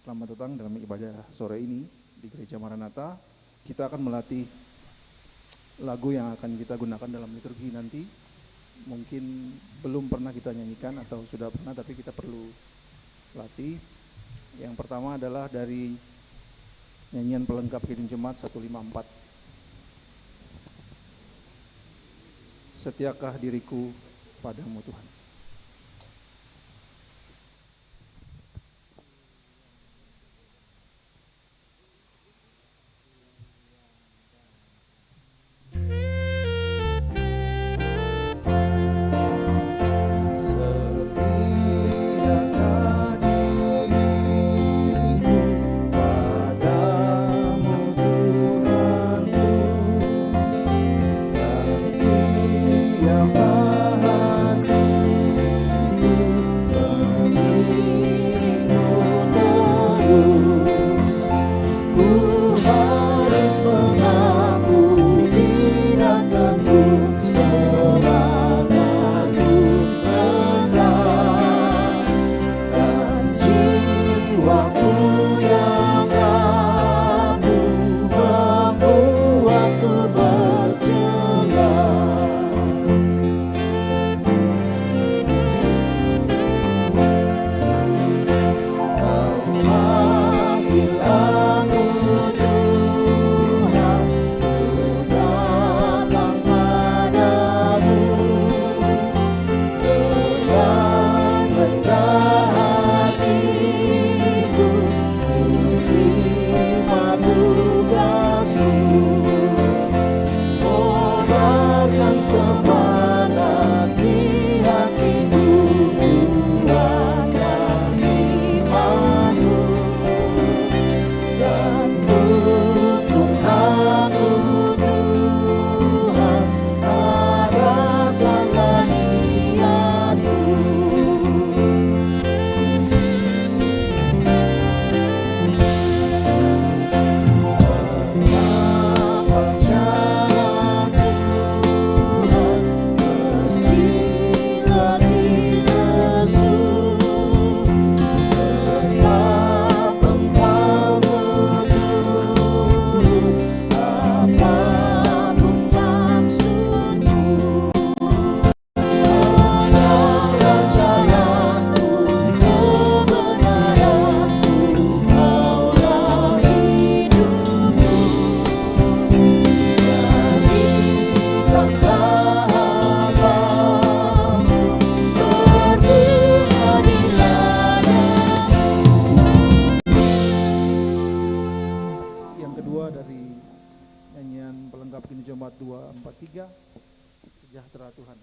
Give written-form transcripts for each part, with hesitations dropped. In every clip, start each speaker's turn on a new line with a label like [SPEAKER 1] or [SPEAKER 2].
[SPEAKER 1] Selamat datang dalam ibadah sore ini di Gereja Maranatha. Kita akan melatih lagu yang akan kita gunakan dalam liturgi nanti. Mungkin belum pernah kita nyanyikan atau sudah pernah, tapi kita perlu latih. Yang pertama adalah dari nyanyian pelengkap Kidung Jemaat 154. Setiakah diriku padamu Tuhan. Sejahtera Tuhan.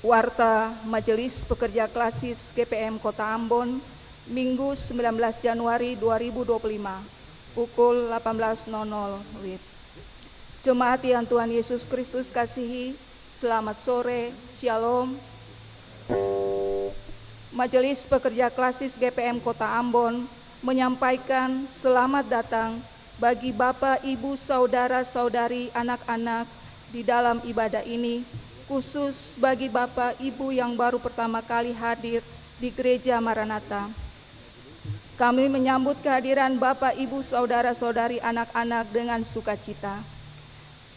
[SPEAKER 2] Warta Majelis Pekerja Klasis GPM Kota Ambon, Minggu 19 Januari 2025, pukul 18.00 WIB. Jemaat yang Tuhan Yesus Kristus kasihi, selamat sore, Shalom. Majelis Pekerja Klasis GPM Kota Ambon menyampaikan selamat datang bagi Bapak, Ibu, Saudara-saudari, anak-anak di dalam ibadah ini, khusus bagi Bapak Ibu yang baru pertama kali hadir di Gereja Maranatha. Kami menyambut kehadiran Bapak Ibu saudara-saudari anak-anak dengan sukacita.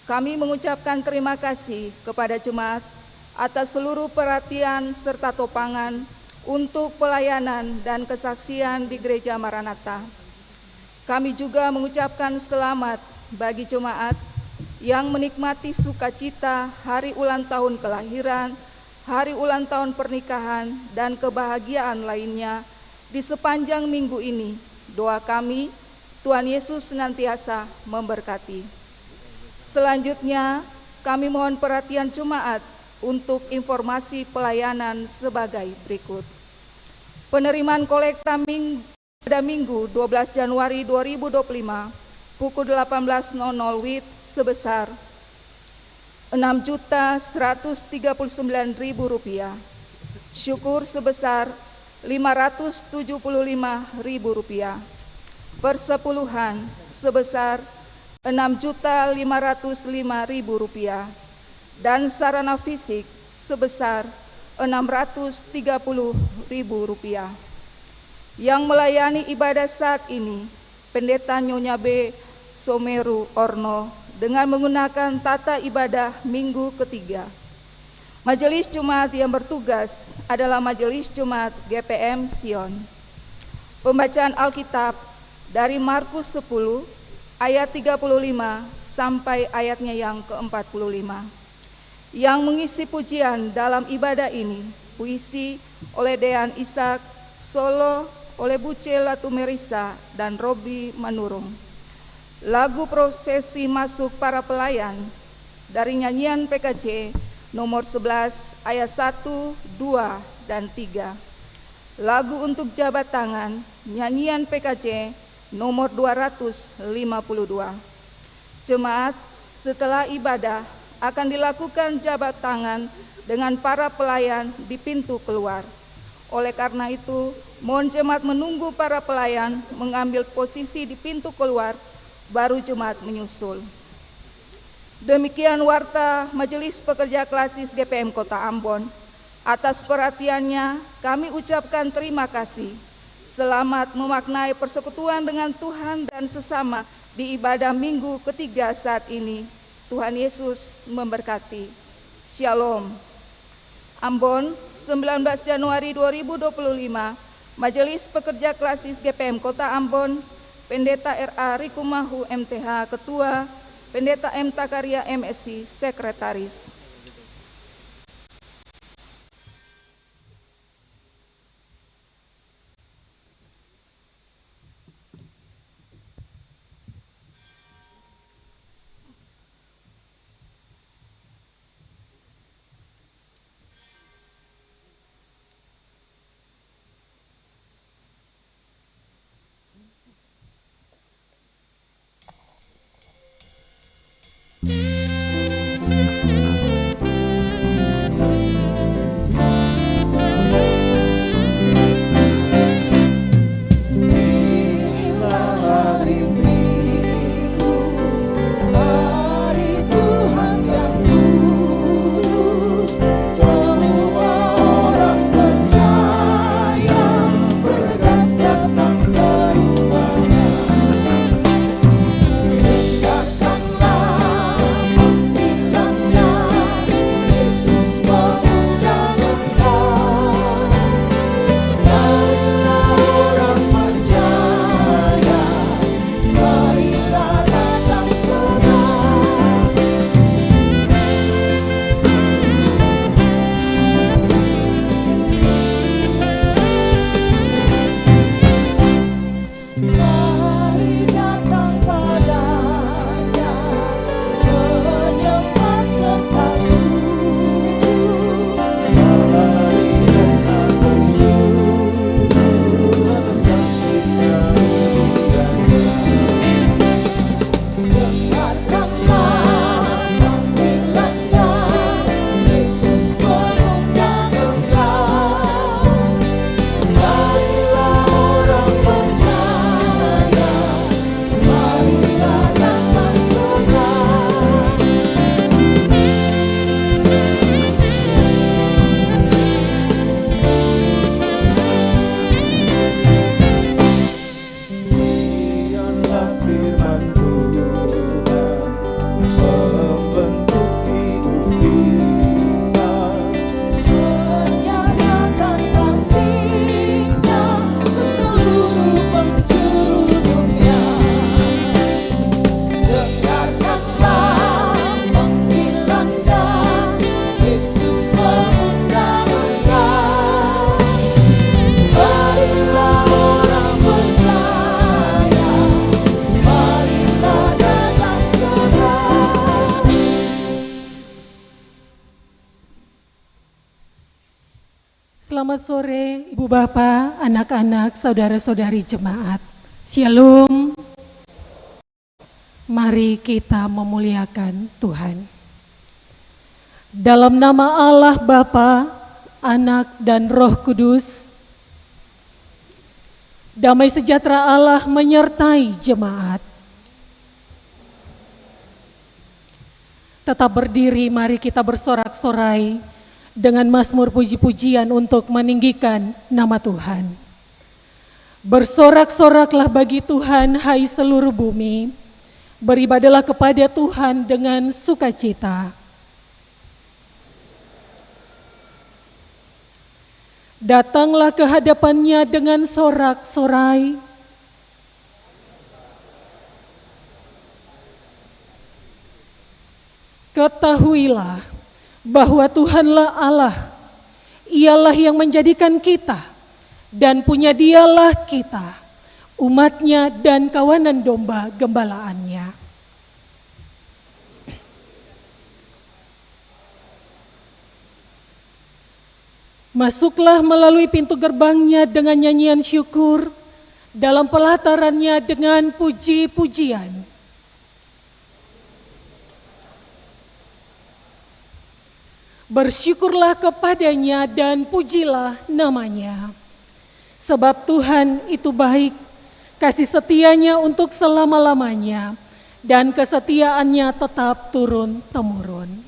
[SPEAKER 2] Kami mengucapkan terima kasih kepada jemaat atas seluruh perhatian serta topangan untuk pelayanan dan kesaksian di Gereja Maranatha. Kami juga mengucapkan selamat bagi jemaat yang menikmati sukacita hari ulang tahun kelahiran, hari ulang tahun pernikahan, dan kebahagiaan lainnya di sepanjang minggu ini. Doa kami, Tuhan Yesus senantiasa memberkati. Selanjutnya, kami mohon perhatian jemaat untuk informasi pelayanan sebagai berikut. Penerimaan kolekta pada Minggu 12 Januari 2025 pukul 18.00 WIB sebesar Rp6.139.000, syukur sebesar Rp575.000, persepuluhan sebesar Rp6.505.000, dan sarana fisik sebesar Rp630.000. Yang melayani ibadah saat ini, Pendeta Nyonya B. Someru Orno dengan menggunakan tata ibadah minggu ketiga. Majelis Jumat yang bertugas adalah Majelis Jumat GPM Sion. Pembacaan Alkitab dari Markus 10 ayat 35 sampai ayatnya yang ke-45. Yang mengisi pujian dalam ibadah ini, puisi oleh Dean Ishak, solo oleh Buce Latumerisa dan Robi Manurung. Lagu prosesi masuk para pelayan dari nyanyian PKJ nomor 11 ayat 1, 2, dan 3. Lagu untuk jabat tangan nyanyian PKJ nomor 252. Jemaat setelah ibadah akan dilakukan jabat tangan dengan para pelayan di pintu keluar. Oleh karena itu, mohon jemaat menunggu para pelayan mengambil posisi di pintu keluar, baru jemaat menyusul. Demikian warta Majelis Pekerja Klasis GPM Kota Ambon. Atas perhatiannya, kami ucapkan terima kasih. Selamat memaknai persekutuan dengan Tuhan dan sesama di ibadah minggu ketiga saat ini. Tuhan Yesus memberkati. Shalom. Ambon, 19 Januari 2025, Majelis Pekerja Klasis GPM Kota Ambon, Pendeta R.A. Rikumahu MTH Ketua, Pendeta M. Takaria MSc Sekretaris.
[SPEAKER 3] Selamat sore Ibu Bapak, anak-anak, saudara-saudari jemaat. Shalom. Mari kita memuliakan Tuhan. Dalam nama Allah Bapa, Anak dan Roh Kudus, damai sejahtera Allah menyertai jemaat. Tetap berdiri, mari kita bersorak-sorai dengan mazmur puji-pujian untuk meninggikan nama Tuhan. Bersorak-soraklah bagi Tuhan, hai seluruh bumi, beribadalah kepada Tuhan dengan sukacita. Datanglah ke hadapannya dengan sorak-sorai. Ketahuilah bahwa Tuhanlah Allah, Ialah yang menjadikan kita, dan punya Dialah kita, umatnya dan kawanan domba gembalaannya. Masuklah melalui pintu gerbangnya dengan nyanyian syukur, dalam pelatarannya dengan puji-pujian. Bersyukurlah kepadanya dan pujilah namanya. Sebab Tuhan itu baik, kasih setianya untuk selama-lamanya, dan kesetiaannya tetap turun-temurun.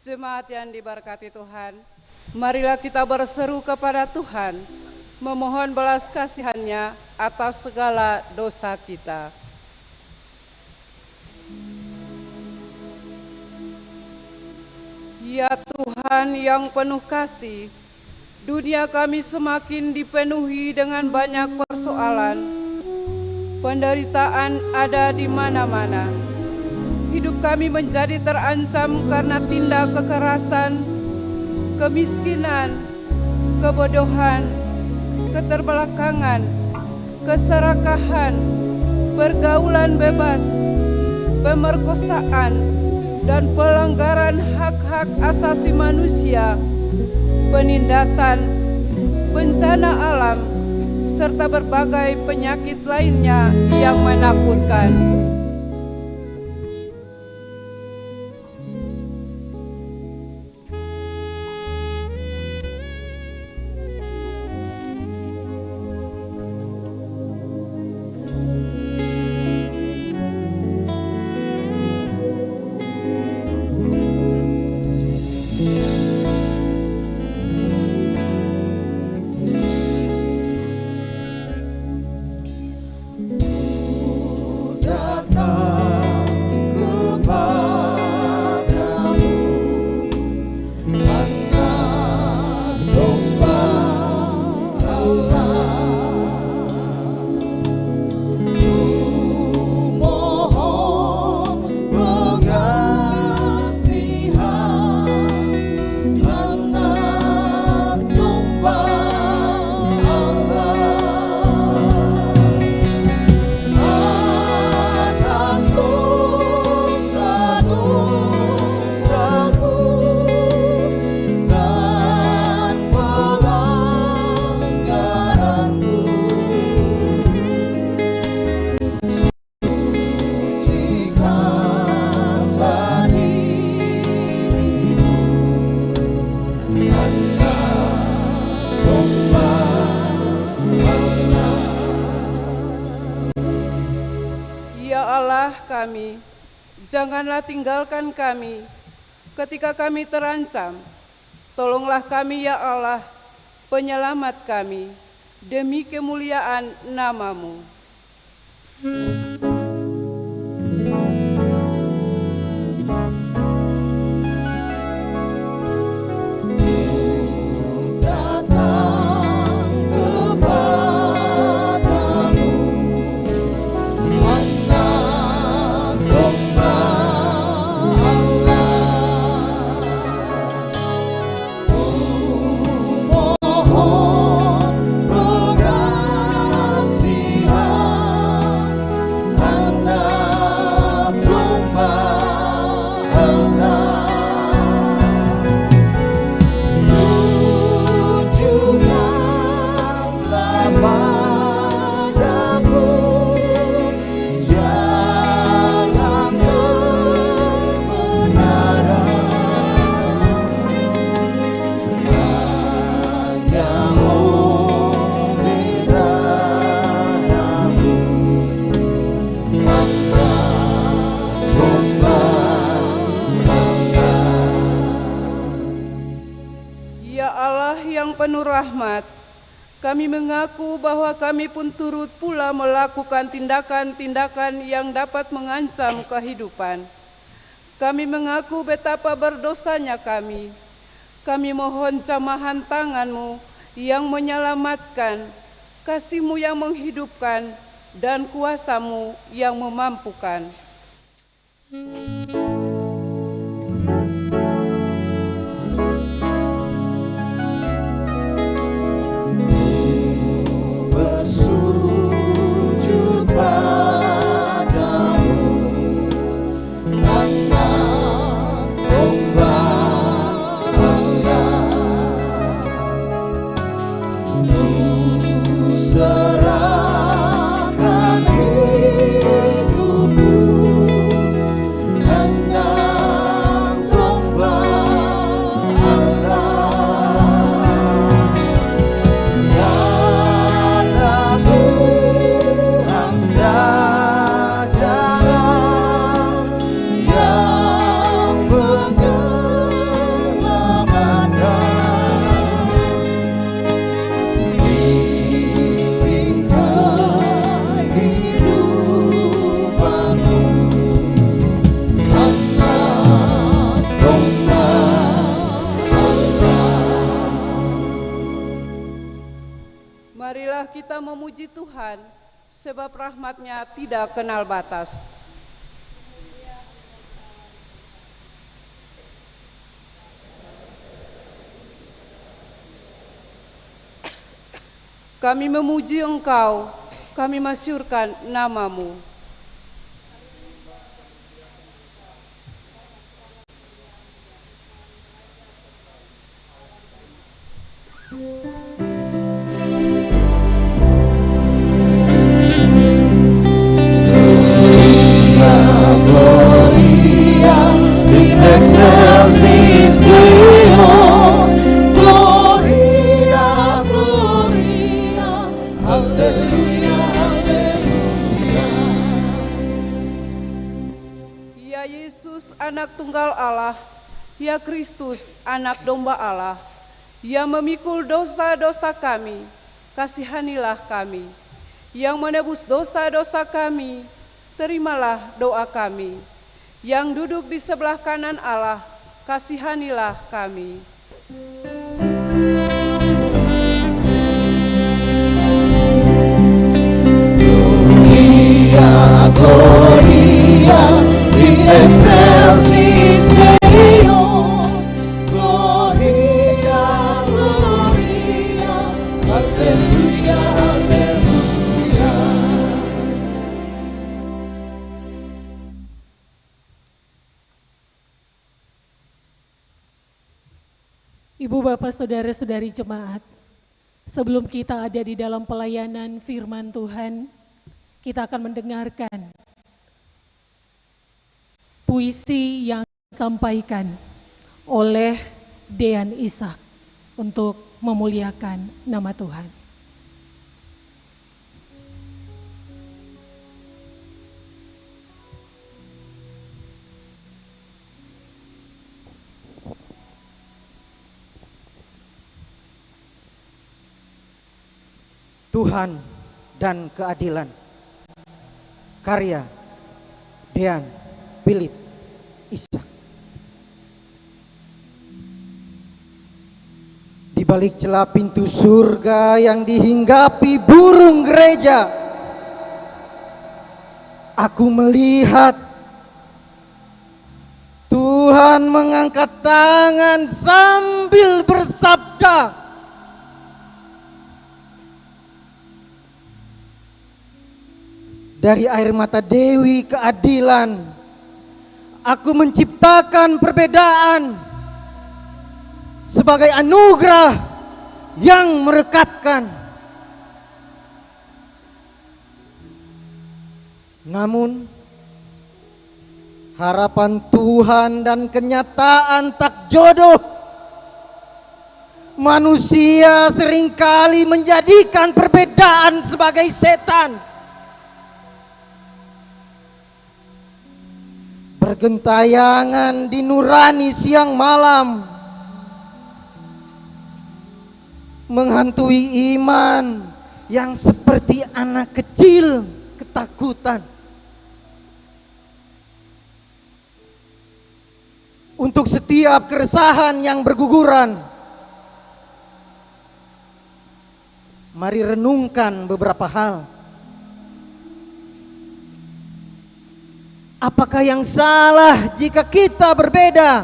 [SPEAKER 4] Jemaat yang diberkati Tuhan, marilah kita berseru kepada Tuhan, memohon belas kasihan-Nya atas segala dosa kita. Ya Tuhan yang penuh kasih, dunia kami semakin dipenuhi dengan banyak persoalan. Penderitaan ada di mana-mana. Hidup kami menjadi terancam karena tindak kekerasan, kemiskinan, kebodohan, keterbelakangan, keserakahan, pergaulan bebas, pemerkosaan, dan pelanggaran hak-hak asasi manusia, penindasan, bencana alam, serta berbagai penyakit lainnya yang menakutkan.
[SPEAKER 5] Datang
[SPEAKER 4] kami, janganlah tinggalkan kami ketika kami terancam. Tolonglah kami ya Allah, penyelamat kami, demi kemuliaan nama-Mu. Penuh rahmat, kami mengaku bahwa kami pun turut pula melakukan tindakan-tindakan yang dapat mengancam kehidupan. Kami mengaku betapa berdosanya kami. Kami mohon jamahan tangan-Mu yang menyelamatkan, kasih-Mu yang menghidupkan, dan kuasa-Mu yang memampukan. Marilah kita memuji Tuhan, sebab rahmat-Nya tidak kenal batas. Kami memuji Engkau, kami masyurkan nama-Mu.
[SPEAKER 5] Excelsis Deo, Gloria, Gloria, Haleluya, Haleluya.
[SPEAKER 4] Ya Yesus, Anak Tunggal Allah, ya Kristus, Anak Domba Allah, yang memikul dosa-dosa kami, kasihanilah kami. Yang menebus dosa-dosa kami, terimalah doa kami. Yang duduk di sebelah kanan Allah, kasihanilah kami.
[SPEAKER 5] Gloria, Gloria, in excelsis Deo, Gloria, Gloria, Haleluya, Haleluya.
[SPEAKER 3] Ibu, Bapak, Saudara-saudari jemaat, sebelum kita ada di dalam pelayanan firman Tuhan, kita akan mendengarkan puisi yang disampaikan oleh Dean Ishak untuk memuliakan nama Tuhan.
[SPEAKER 6] Tuhan dan Keadilan. Karya Dean Philip Ishak. Di balik celah pintu surga yang dihinggapi burung gereja, aku melihat Tuhan mengangkat tangan sambil bersabda, dari air mata Dewi Keadilan, aku menciptakan perbedaan sebagai anugerah yang merekatkan. Namun harapan Tuhan dan kenyataan tak jodoh, manusia seringkali menjadikan perbedaan sebagai setan. Bergentayangan di nurani siang malam, menghantui iman yang seperti anak kecil ketakutan. Untuk setiap keresahan yang berguguran, mari renungkan beberapa hal. Apakah yang salah jika kita berbeda?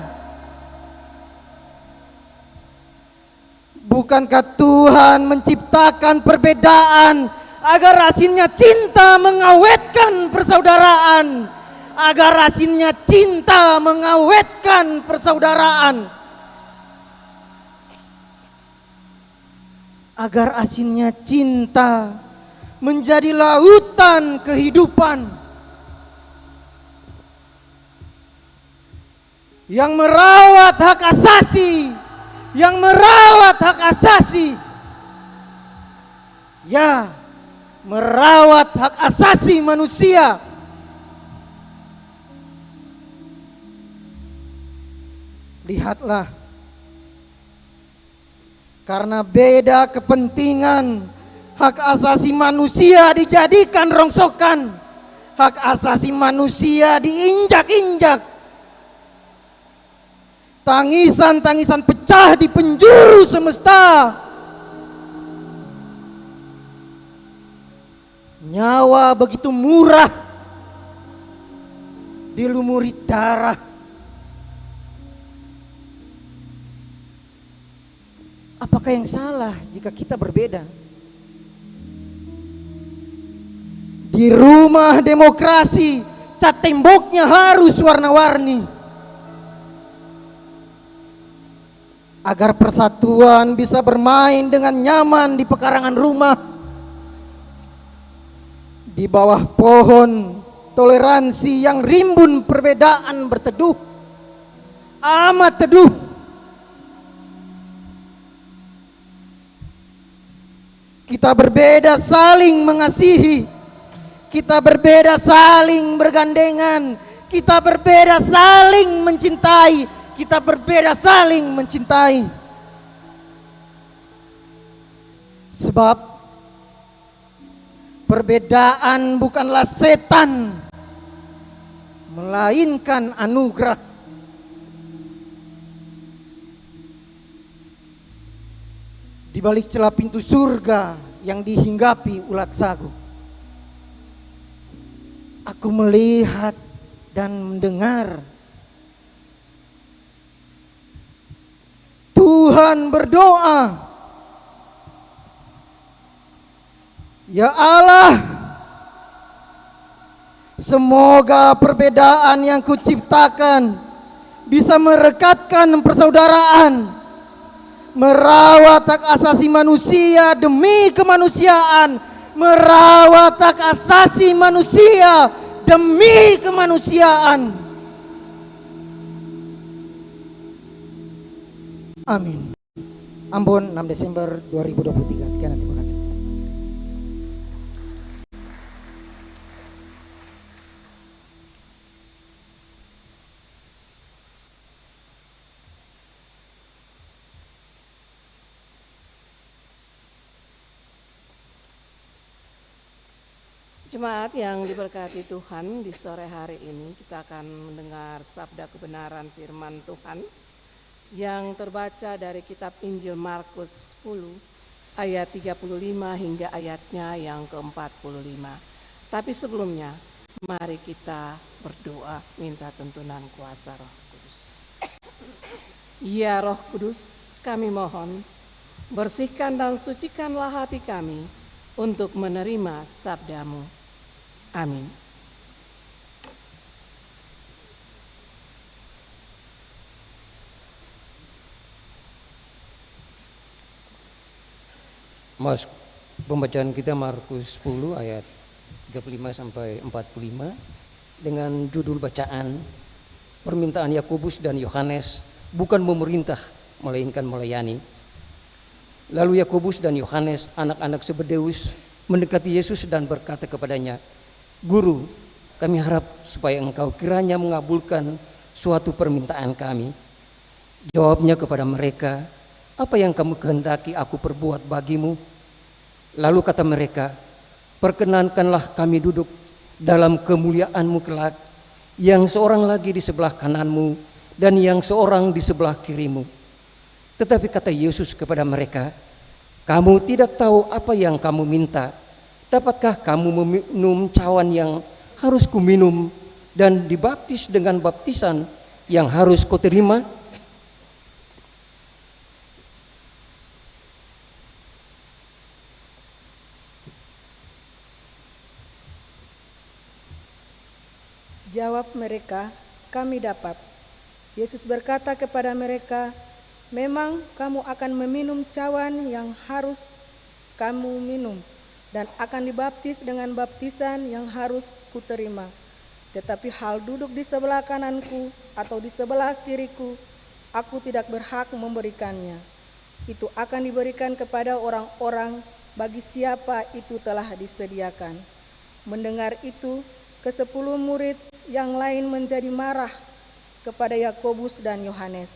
[SPEAKER 6] Bukankah Tuhan menciptakan perbedaan agar asinnya cinta mengawetkan persaudaraan? Agar asinnya cinta mengawetkan persaudaraan. Agar asinnya cinta menjadi lautan kehidupan yang merawat hak asasi, yang merawat hak asasi, ya, merawat hak asasi manusia. Lihatlah, karena beda kepentingan, hak asasi manusia dijadikan rongsokan, hak asasi manusia diinjak-injak. Tangisan-tangisan pecah di penjuru semesta. Nyawa begitu murah dilumuri darah. Apakah yang salah jika kita berbeda? Di rumah demokrasi, cat temboknya harus warna-warni. Agar persatuan bisa bermain dengan nyaman di pekarangan rumah. Di bawah pohon toleransi yang rimbun perbedaan berteduh, amat teduh. Kita berbeda saling mengasihi, kita berbeda saling bergandengan, kita berbeda saling mencintai, kita berbeda saling mencintai. Sebab perbedaan bukanlah setan, melainkan anugerah. Di balik celah pintu surga yang dihinggapi ulat sagu, aku melihat dan mendengar Tuhan berdoa, ya Allah, semoga perbedaan yang kuciptakan bisa merekatkan persaudaraan, merawat hak asasi manusia demi kemanusiaan, merawat hak asasi manusia demi kemanusiaan. Amin. Ambon, 6 Desember 2023. Sekian, terima kasih.
[SPEAKER 7] Jemaat yang diberkati Tuhan, di sore hari ini kita akan mendengar sabda kebenaran firman Tuhan yang terbaca dari kitab Injil Markus 10 ayat 35 hingga ayatnya yang ke-45. Tapi sebelumnya, mari kita berdoa minta tuntunan kuasa Roh Kudus. Ya Roh Kudus, kami mohon, bersihkan dan sucikanlah hati kami untuk menerima sabda-Mu. Amin.
[SPEAKER 8] Mas, pembacaan kita Markus 10 ayat 35 sampai 45 dengan judul bacaan permintaan Yakobus dan Yohanes, bukan memerintah melainkan melayani. Lalu Yakobus dan Yohanes, anak-anak Zebedeus, mendekati Yesus dan berkata kepadanya, Guru, kami harap supaya engkau kiranya mengabulkan suatu permintaan kami. Jawabnya kepada mereka, apa yang kamu kehendaki aku perbuat bagimu? Lalu kata mereka, perkenankanlah kami duduk dalam kemuliaan-Mu kelak, yang seorang lagi di sebelah kananmu dan yang seorang di sebelah kirimu. Tetapi kata Yesus kepada mereka, kamu tidak tahu apa yang kamu minta. Dapatkah kamu meminum cawan yang harus kuminum dan dibaptis dengan baptisan yang harus kau terima?
[SPEAKER 9] Jawab mereka, kami dapat. Yesus berkata kepada mereka, memang kamu akan meminum cawan yang harus kamu minum, dan akan dibaptis dengan baptisan yang harus kuterima. Tetapi hal duduk di sebelah kananku atau di sebelah kiriku, aku tidak berhak memberikannya. Itu akan diberikan kepada orang-orang bagi siapa itu telah disediakan. Mendengar itu, ke-10 murid yang lain menjadi marah kepada Yakobus dan Yohanes.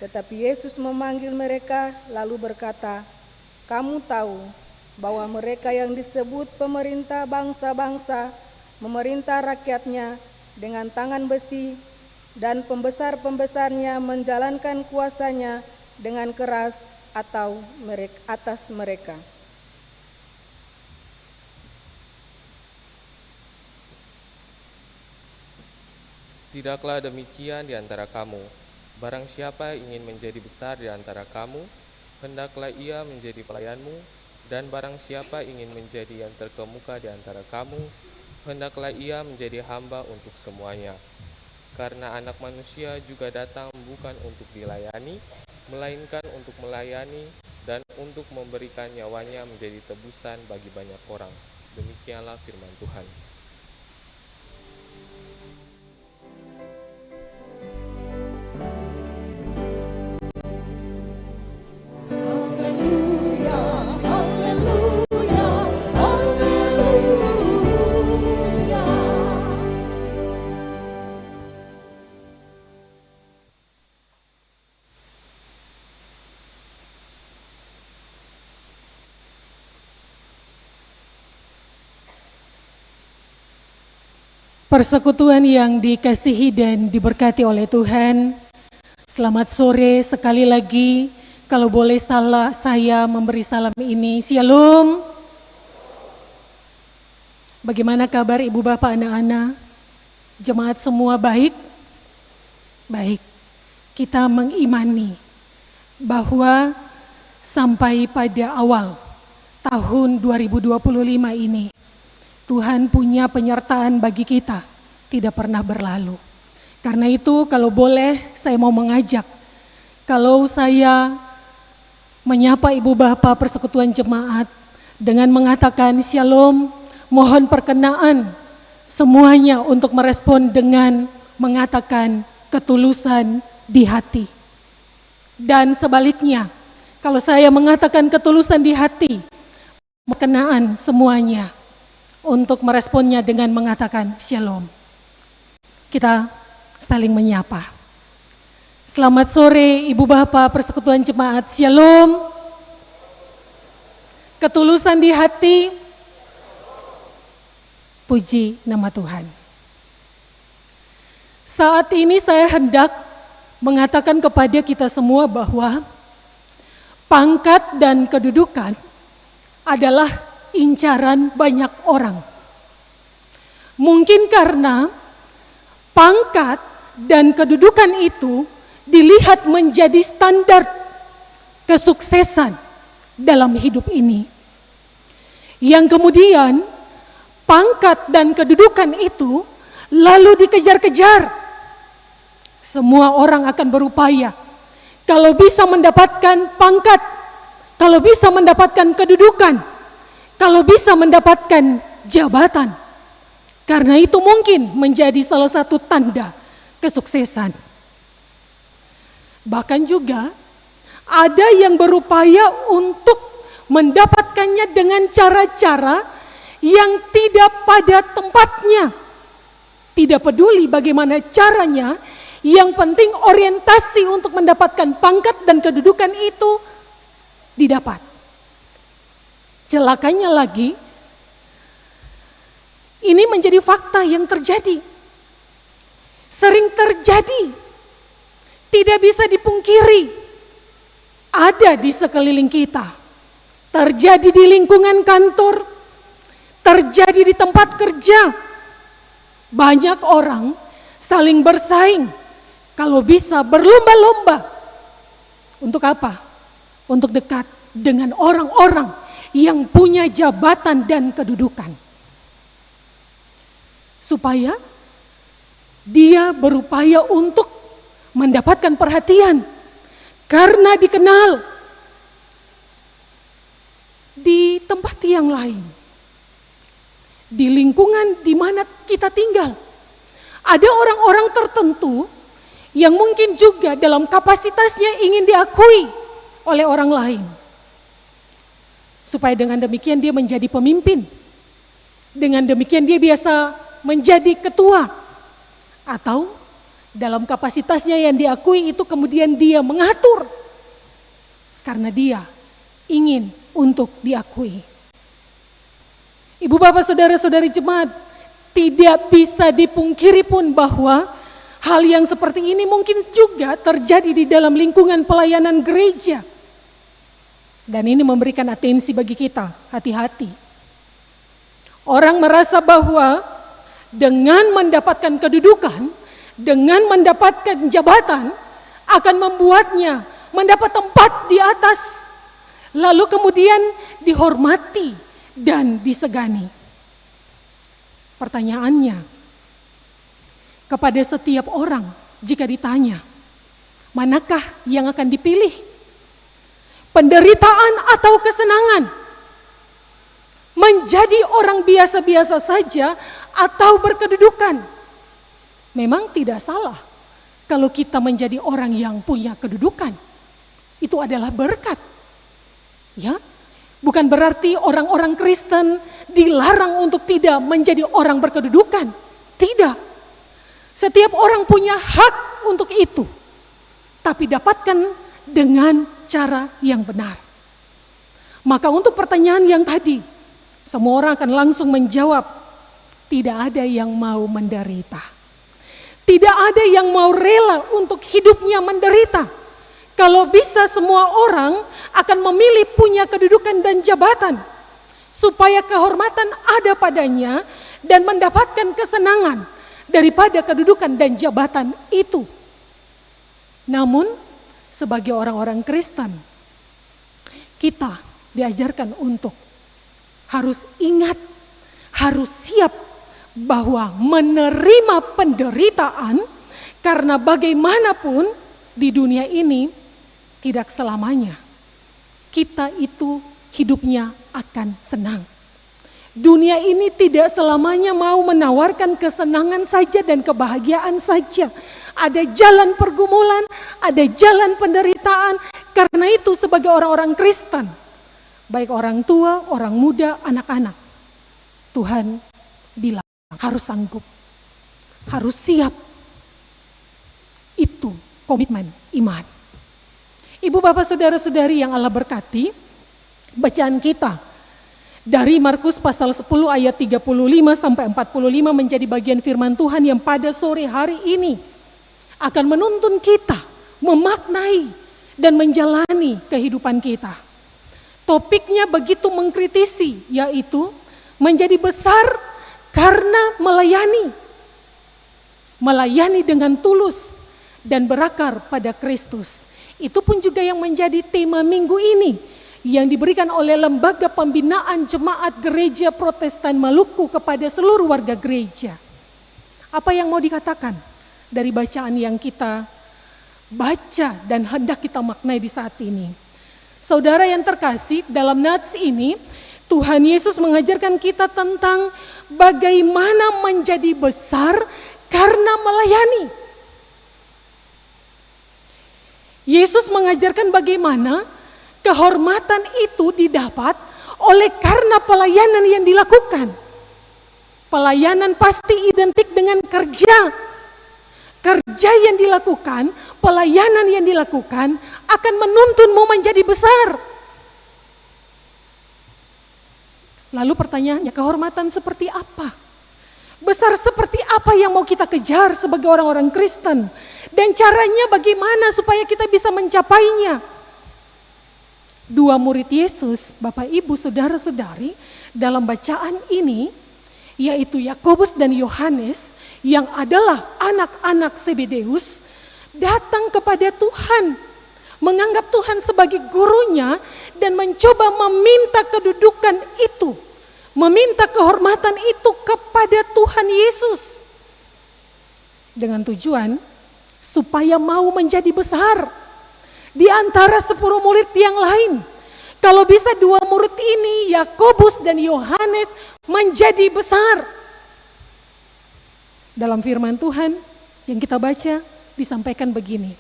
[SPEAKER 9] Tetapi Yesus memanggil mereka lalu berkata, kamu tahu bahwa mereka yang disebut pemerintah bangsa-bangsa memerintah rakyatnya dengan tangan besi, dan pembesar-pembesarnya menjalankan kuasanya dengan keras atas mereka.
[SPEAKER 10] Tidaklah demikian di antara kamu. Barang siapa ingin menjadi besar di antara kamu, hendaklah ia menjadi pelayanmu. Dan barang siapa ingin menjadi yang terkemuka di antara kamu, hendaklah ia menjadi hamba untuk semuanya. Karena Anak Manusia juga datang bukan untuk dilayani, melainkan untuk melayani dan untuk memberikan nyawanya menjadi tebusan bagi banyak orang. Demikianlah firman Tuhan.
[SPEAKER 3] Persekutuan yang dikasihi dan diberkati oleh Tuhan, selamat sore sekali lagi. Kalau boleh saya memberi salam ini, Shalom. Bagaimana kabar Ibu Bapak anak-anak? Jemaat semua baik? Baik. Kita mengimani bahwa sampai pada awal tahun 2025 ini, Tuhan punya penyertaan bagi kita, tidak pernah berlalu. Karena itu kalau boleh saya mau mengajak, kalau saya menyapa Ibu Bapak Persekutuan Jemaat dengan mengatakan Shalom, mohon perkenaan semuanya untuk merespon dengan mengatakan ketulusan di hati. Dan sebaliknya, kalau saya mengatakan ketulusan di hati, perkenaan semuanya untuk meresponnya dengan mengatakan Shalom. Kita saling menyapa. Selamat sore Ibu Bapak Persekutuan Jemaat, Shalom. Ketulusan di hati, Puji nama Tuhan. Saat ini saya hendak mengatakan kepada kita semua bahwa pangkat dan kedudukan adalah incaran banyak orang. Mungkin karena pangkat dan kedudukan itu dilihat menjadi standar kesuksesan dalam hidup ini. Yang kemudian pangkat dan kedudukan itu lalu dikejar-kejar. Semua orang akan berupaya kalau bisa mendapatkan pangkat, kalau bisa mendapatkan kedudukan, kalau bisa mendapatkan jabatan. Karena itu mungkin menjadi salah satu tanda kesuksesan. Bahkan juga ada yang berupaya untuk mendapatkannya dengan cara-cara yang tidak pada tempatnya. Tidak peduli bagaimana caranya, yang penting orientasi untuk mendapatkan pangkat dan kedudukan itu didapat. Celakanya lagi, ini menjadi fakta yang terjadi. Sering terjadi, tidak bisa dipungkiri, ada di sekeliling kita. Terjadi di lingkungan kantor, terjadi di tempat kerja. Banyak orang saling bersaing, kalau bisa berlomba-lomba. Untuk apa? Untuk dekat dengan orang-orang yang punya jabatan dan kedudukan. Supaya dia berupaya untuk mendapatkan perhatian. Karena dikenal di tempat yang lain. Di lingkungan di mana kita tinggal. Ada orang-orang tertentu yang mungkin juga dalam kapasitasnya ingin diakui oleh orang lain. Supaya dengan demikian dia menjadi pemimpin. Dengan demikian dia biasa menjadi ketua. Atau dalam kapasitasnya yang diakui itu kemudian dia mengatur. Karena dia ingin untuk diakui. Ibu bapak saudara-saudari jemaat, tidak bisa dipungkiri pun bahwa hal yang seperti ini mungkin juga terjadi di dalam lingkungan pelayanan gereja. Dan ini memberikan atensi bagi kita, hati-hati. Orang merasa bahwa dengan mendapatkan kedudukan, dengan mendapatkan jabatan, akan membuatnya mendapat tempat di atas. Lalu kemudian dihormati dan disegani. Pertanyaannya, kepada setiap orang jika ditanya, manakah yang akan dipilih? Penderitaan atau kesenangan? Menjadi orang biasa-biasa saja atau berkedudukan? Memang tidak salah kalau kita menjadi orang yang punya kedudukan. Itu adalah berkat. Ya, bukan berarti orang-orang Kristen dilarang untuk tidak menjadi orang berkedudukan. Tidak. Setiap orang punya hak untuk itu. Tapi dapatkan dengan cara yang benar. Maka untuk pertanyaan yang tadi, semua orang akan langsung menjawab, tidak ada yang mau menderita. Tidak ada yang mau rela untuk hidupnya menderita. Kalau bisa semua orang akan memilih punya kedudukan dan jabatan. Supaya kehormatan ada padanya dan mendapatkan kesenangan daripada kedudukan dan jabatan itu. Namun sebagai orang-orang Kristen, kita diajarkan untuk harus ingat, harus siap bahwa menerima penderitaan karena bagaimanapun di dunia ini tidak selamanya kita itu hidupnya akan senang. Dunia ini tidak selamanya mau menawarkan kesenangan saja dan kebahagiaan saja. Ada jalan pergumulan, ada jalan penderitaan. Karena itu sebagai orang-orang Kristen, baik orang tua, orang muda, anak-anak, Tuhan bilang harus sanggup, harus siap. Itu komitmen iman. Ibu bapak saudara-saudari yang Allah berkati, bacaan kita Dari Markus pasal 10 ayat 35 sampai 45 menjadi bagian firman Tuhan yang pada sore hari ini akan menuntun kita memaknai dan menjalani kehidupan kita. Topiknya begitu mengkritisi, yaitu menjadi besar karena melayani. Melayani dengan tulus dan berakar pada Kristus. Itu pun juga yang menjadi tema minggu ini yang diberikan oleh Lembaga Pembinaan Jemaat Gereja Protestan Maluku kepada seluruh warga gereja. Apa yang mau dikatakan dari bacaan yang kita baca dan hendak kita maknai di saat ini? Saudara yang terkasih, dalam nats ini Tuhan Yesus mengajarkan kita tentang bagaimana menjadi besar karena melayani. Yesus mengajarkan bagaimana kehormatan itu didapat oleh karena pelayanan yang dilakukan. Pelayanan pasti identik dengan kerja. Kerja yang dilakukan, pelayanan yang dilakukan akan menuntunmu menjadi besar. Lalu pertanyaannya, kehormatan seperti apa? Besar seperti apa yang mau kita kejar sebagai orang-orang Kristen? Dan caranya bagaimana supaya kita bisa mencapainya? Dua murid Yesus, Bapak Ibu, Saudara-saudari, dalam bacaan ini, yaitu Yakobus dan Yohanes yang adalah anak-anak Zebedeus, datang kepada Tuhan, menganggap Tuhan sebagai gurunya dan mencoba meminta kedudukan itu, meminta kehormatan itu kepada Tuhan Yesus. Dengan tujuan supaya mau menjadi besar di antara 10 murid yang lain. Kalau bisa 2 murid ini, Yakobus dan Yohanes, menjadi besar. Dalam firman Tuhan yang kita baca disampaikan begini.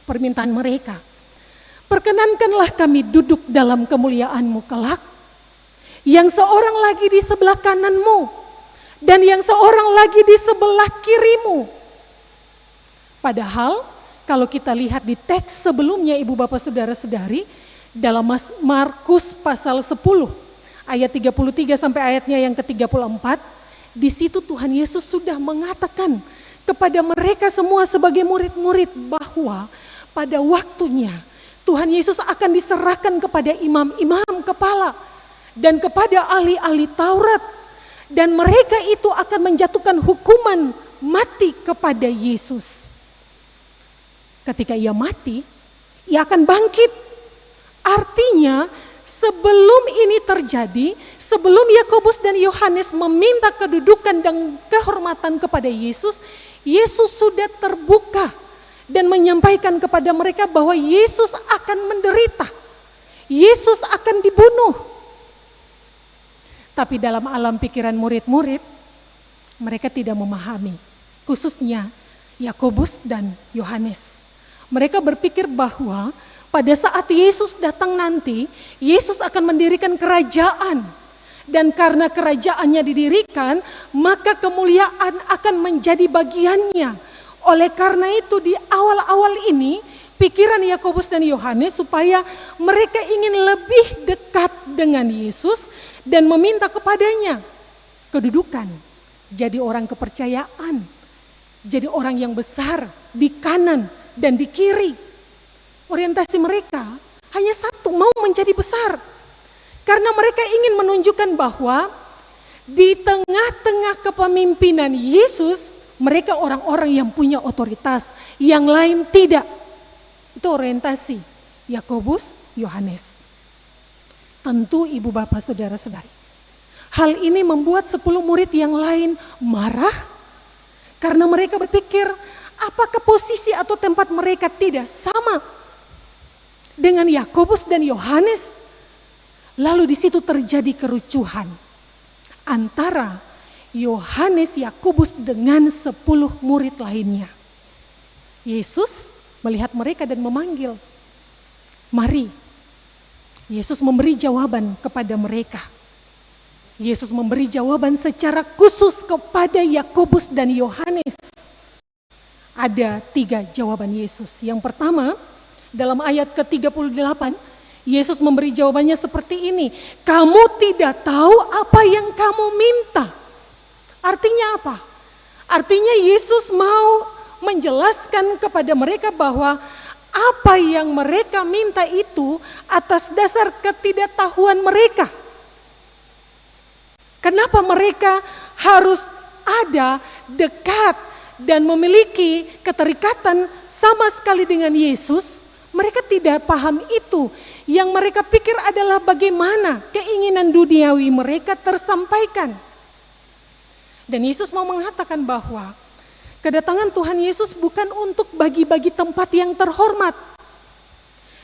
[SPEAKER 3] Permintaan mereka, perkenankanlah kami duduk dalam kemuliaan-Mu kelak, yang seorang lagi di sebelah kanan-Mu, dan yang seorang lagi di sebelah kiri-Mu. Padahal kalau kita lihat di teks sebelumnya, Ibu Bapak Saudara-saudari, dalam Markus pasal 10 ayat 33 sampai ayatnya yang ke-34, di situ Tuhan Yesus sudah mengatakan kepada mereka semua sebagai murid-murid bahwa pada waktunya Tuhan Yesus akan diserahkan kepada imam-imam kepala dan kepada ahli-ahli Taurat, dan mereka itu akan menjatuhkan hukuman mati kepada Yesus. Ketika ia mati, ia akan bangkit. Artinya sebelum ini terjadi, sebelum Yakobus dan Yohanes meminta kedudukan dan kehormatan kepada Yesus, Yesus sudah terbuka dan menyampaikan kepada mereka bahwa Yesus akan menderita, Yesus akan dibunuh. Tapi dalam alam pikiran murid-murid, mereka tidak memahami, khususnya Yakobus dan Yohanes. Mereka berpikir bahwa pada saat Yesus datang nanti, Yesus akan mendirikan kerajaan. Dan karena kerajaannya didirikan, maka kemuliaan akan menjadi bagiannya. Oleh karena itu di awal-awal ini, pikiran Yakobus dan Yohanes supaya mereka ingin lebih dekat dengan Yesus dan meminta kepadanya kedudukan, jadi orang kepercayaan, jadi orang yang besar di kanan dan di kiri. Orientasi mereka hanya satu, mau menjadi besar. Karena mereka ingin menunjukkan bahwa di tengah-tengah kepemimpinan Yesus, mereka orang-orang yang punya otoritas, yang lain tidak. Itu orientasi Yakobus, Yohanes. Tentu Ibu Bapak Saudara-saudari, hal ini membuat 10 murid yang lain marah karena mereka berpikir apakah posisi atau tempat mereka tidak sama dengan Yakobus dan Yohanes. Lalu di situ terjadi kerucuhan antara Yohanes, Yakobus dengan 10 murid lainnya. Yesus melihat mereka dan memanggil, mari. Yesus memberi jawaban kepada mereka. Yesus memberi jawaban secara khusus kepada Yakobus dan Yohanes. Ada 3 jawaban Yesus. Yang pertama, dalam ayat ke-38, Yesus memberi jawabannya seperti ini, kamu tidak tahu apa yang kamu minta. Artinya apa? Artinya Yesus mau menjelaskan kepada mereka bahwa apa yang mereka minta itu atas dasar ketidaktahuan mereka. Kenapa mereka harus ada, dekat, dan memiliki keterikatan sama sekali dengan Yesus? Mereka tidak paham itu. Yang mereka pikir adalah bagaimana keinginan duniawi mereka tersampaikan. Dan Yesus mau mengatakan bahwa kedatangan Tuhan Yesus bukan untuk bagi-bagi tempat yang terhormat.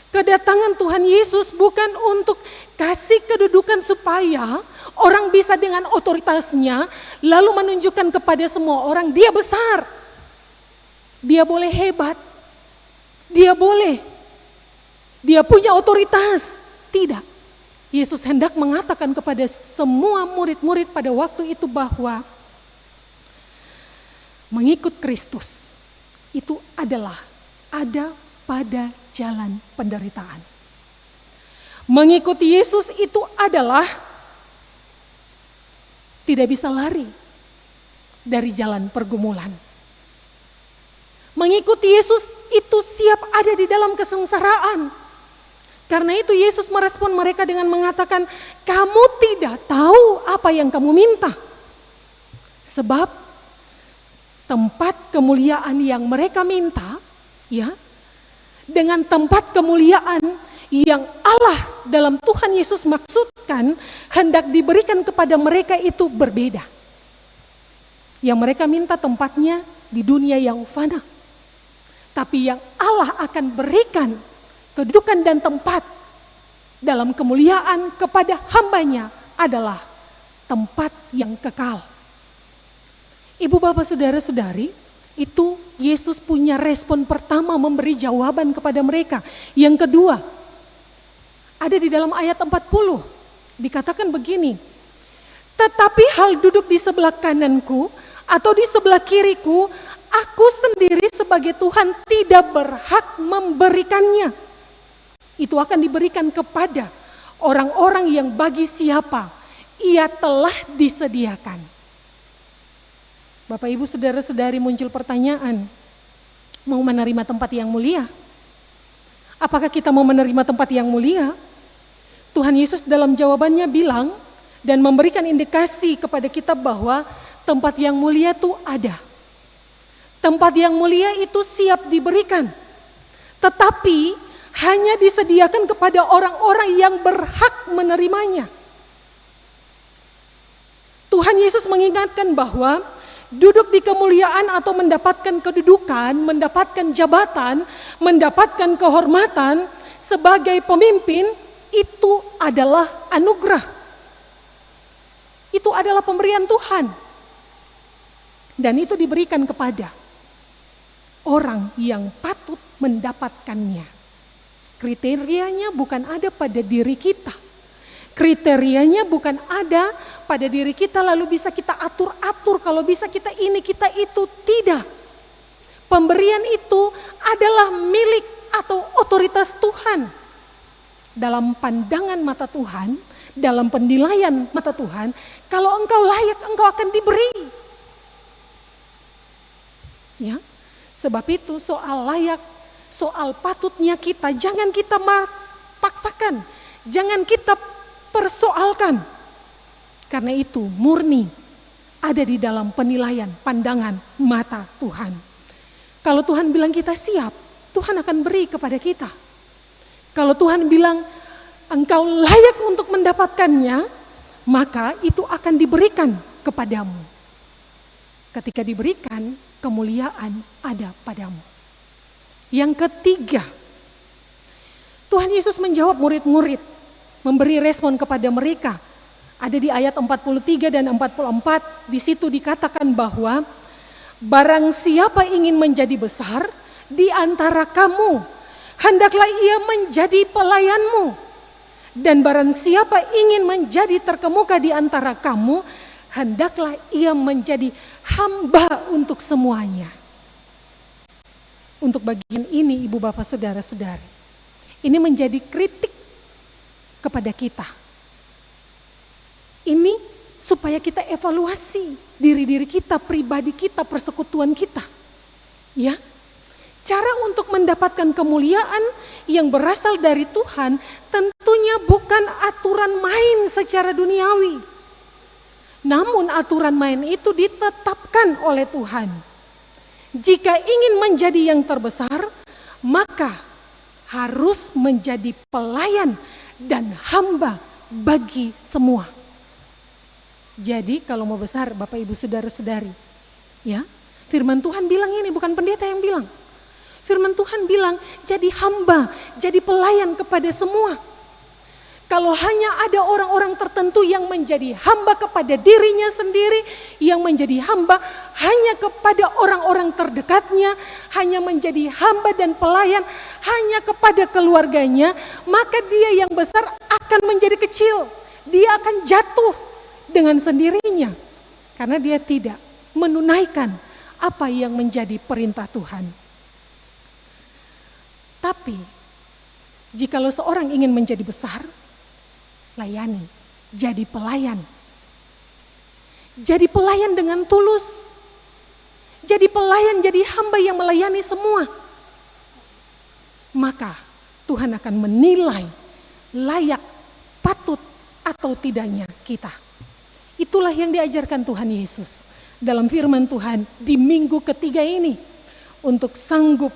[SPEAKER 3] Kedatangan Tuhan Yesus bukan untuk kasih kedudukan supaya orang bisa dengan otoritasnya lalu menunjukkan kepada semua orang dia besar. Dia boleh hebat. Dia punya otoritas. Tidak. Yesus hendak mengatakan kepada semua murid-murid pada waktu itu bahwa mengikut Kristus itu adalah ada pada jalan penderitaan. Mengikuti Yesus itu adalah tidak bisa lari dari jalan pergumulan. Mengikuti Yesus itu siap ada di dalam kesengsaraan. Karena itu Yesus merespon mereka dengan mengatakan, kamu tidak tahu apa yang kamu minta. Sebab tempat kemuliaan yang mereka minta, ya, dengan tempat kemuliaan yang Allah dalam Tuhan Yesus maksudkan hendak diberikan kepada mereka itu berbeda. Yang mereka minta tempatnya di dunia yang fana. Tapi yang Allah akan berikan kedudukan dan tempat dalam kemuliaan kepada hambanya adalah tempat yang kekal. Ibu bapak saudara-saudari, itu Yesus punya respon pertama memberi jawaban kepada mereka. Yang kedua, ada di dalam ayat 40, dikatakan begini, tetapi hal duduk di sebelah kananku atau di sebelah kiriku, aku sendiri sebagai Tuhan tidak berhak memberikannya. Itu akan diberikan kepada orang-orang yang bagi siapa ia telah disediakan. Bapak Ibu saudara-saudari, muncul pertanyaan, mau menerima tempat yang mulia? Apakah kita mau menerima tempat yang mulia? Tuhan Yesus dalam jawabannya bilang dan memberikan indikasi kepada kita bahwa tempat yang mulia itu ada. Tempat yang mulia itu siap diberikan. Tetapi hanya disediakan kepada orang-orang yang berhak menerimanya. Tuhan Yesus mengingatkan bahwa duduk di kemuliaan atau mendapatkan kedudukan, mendapatkan jabatan, mendapatkan kehormatan sebagai pemimpin itu adalah anugerah. Itu adalah pemberian Tuhan. Dan itu diberikan kepada orang yang patut mendapatkannya. Kriterianya bukan ada pada diri kita. Kriterianya bukan ada pada diri kita lalu bisa kita atur-atur, kalau bisa kita ini, kita itu. Tidak. Pemberian itu adalah milik atau otoritas Tuhan. Dalam pandangan mata Tuhan, dalam penilaian mata Tuhan, kalau engkau layak, engkau akan diberi. Ya, sebab itu soal layak, soal patutnya kita, jangan kita paksakan, jangan kita persoalkan. Karena itu murni ada di dalam penilaian pandangan mata Tuhan. Kalau Tuhan bilang kita siap, Tuhan akan beri kepada kita. Kalau Tuhan bilang engkau layak untuk mendapatkannya, maka itu akan diberikan kepadamu. Ketika diberikan, kemuliaan ada padamu. Yang ketiga, Tuhan Yesus menjawab murid-murid, memberi respon kepada mereka. Ada di ayat 43 dan 44, di situ dikatakan bahwa barang siapa ingin menjadi besar di antara kamu, hendaklah ia menjadi pelayanmu. Dan barang siapa ingin menjadi terkemuka di antara kamu, hendaklah ia menjadi hamba untuk semuanya. Untuk bagian ini, ibu bapak saudara-saudari, ini menjadi kritik kepada kita. Ini supaya kita evaluasi diri-diri kita, pribadi kita, persekutuan kita. Ya. Cara untuk mendapatkan kemuliaan yang berasal dari Tuhan tentunya bukan aturan main secara duniawi. Namun aturan main itu ditetapkan oleh Tuhan. Jika ingin menjadi yang terbesar, maka harus menjadi pelayan dan hamba bagi semua. Jadi kalau mau besar, Bapak Ibu Saudara-saudari, ya, firman Tuhan bilang ini, bukan pendeta yang bilang. Firman Tuhan bilang, jadi hamba, jadi pelayan kepada semua. Kalau hanya ada orang-orang tertentu yang menjadi hamba kepada dirinya sendiri, yang menjadi hamba hanya kepada orang-orang terdekatnya, hanya menjadi hamba dan pelayan hanya kepada keluarganya, maka dia yang besar akan menjadi kecil. Dia akan jatuh dengan sendirinya karena dia tidak menunaikan apa yang menjadi perintah Tuhan. Tapi jikalau seorang ingin menjadi besar, layani, jadi pelayan. Jadi pelayan dengan tulus. Jadi pelayan, jadi hamba yang melayani semua. Maka Tuhan akan menilai layak, patut atau tidaknya kita. Itulah yang diajarkan Tuhan Yesus dalam firman Tuhan di minggu ketiga ini. Untuk sanggup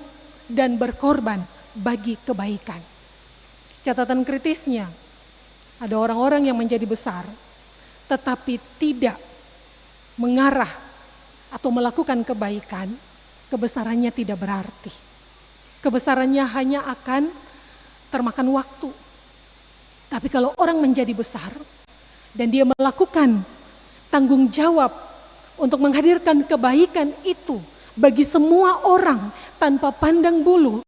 [SPEAKER 3] dan berkorban bagi kebaikan. Catatan kritisnya, ada orang-orang yang menjadi besar tetapi tidak mengarah atau melakukan kebaikan, kebesarannya tidak berarti. Kebesarannya hanya akan termakan waktu. Tapi kalau orang menjadi besar dan dia melakukan tanggung jawab untuk menghadirkan kebaikan itu bagi semua orang tanpa pandang bulu,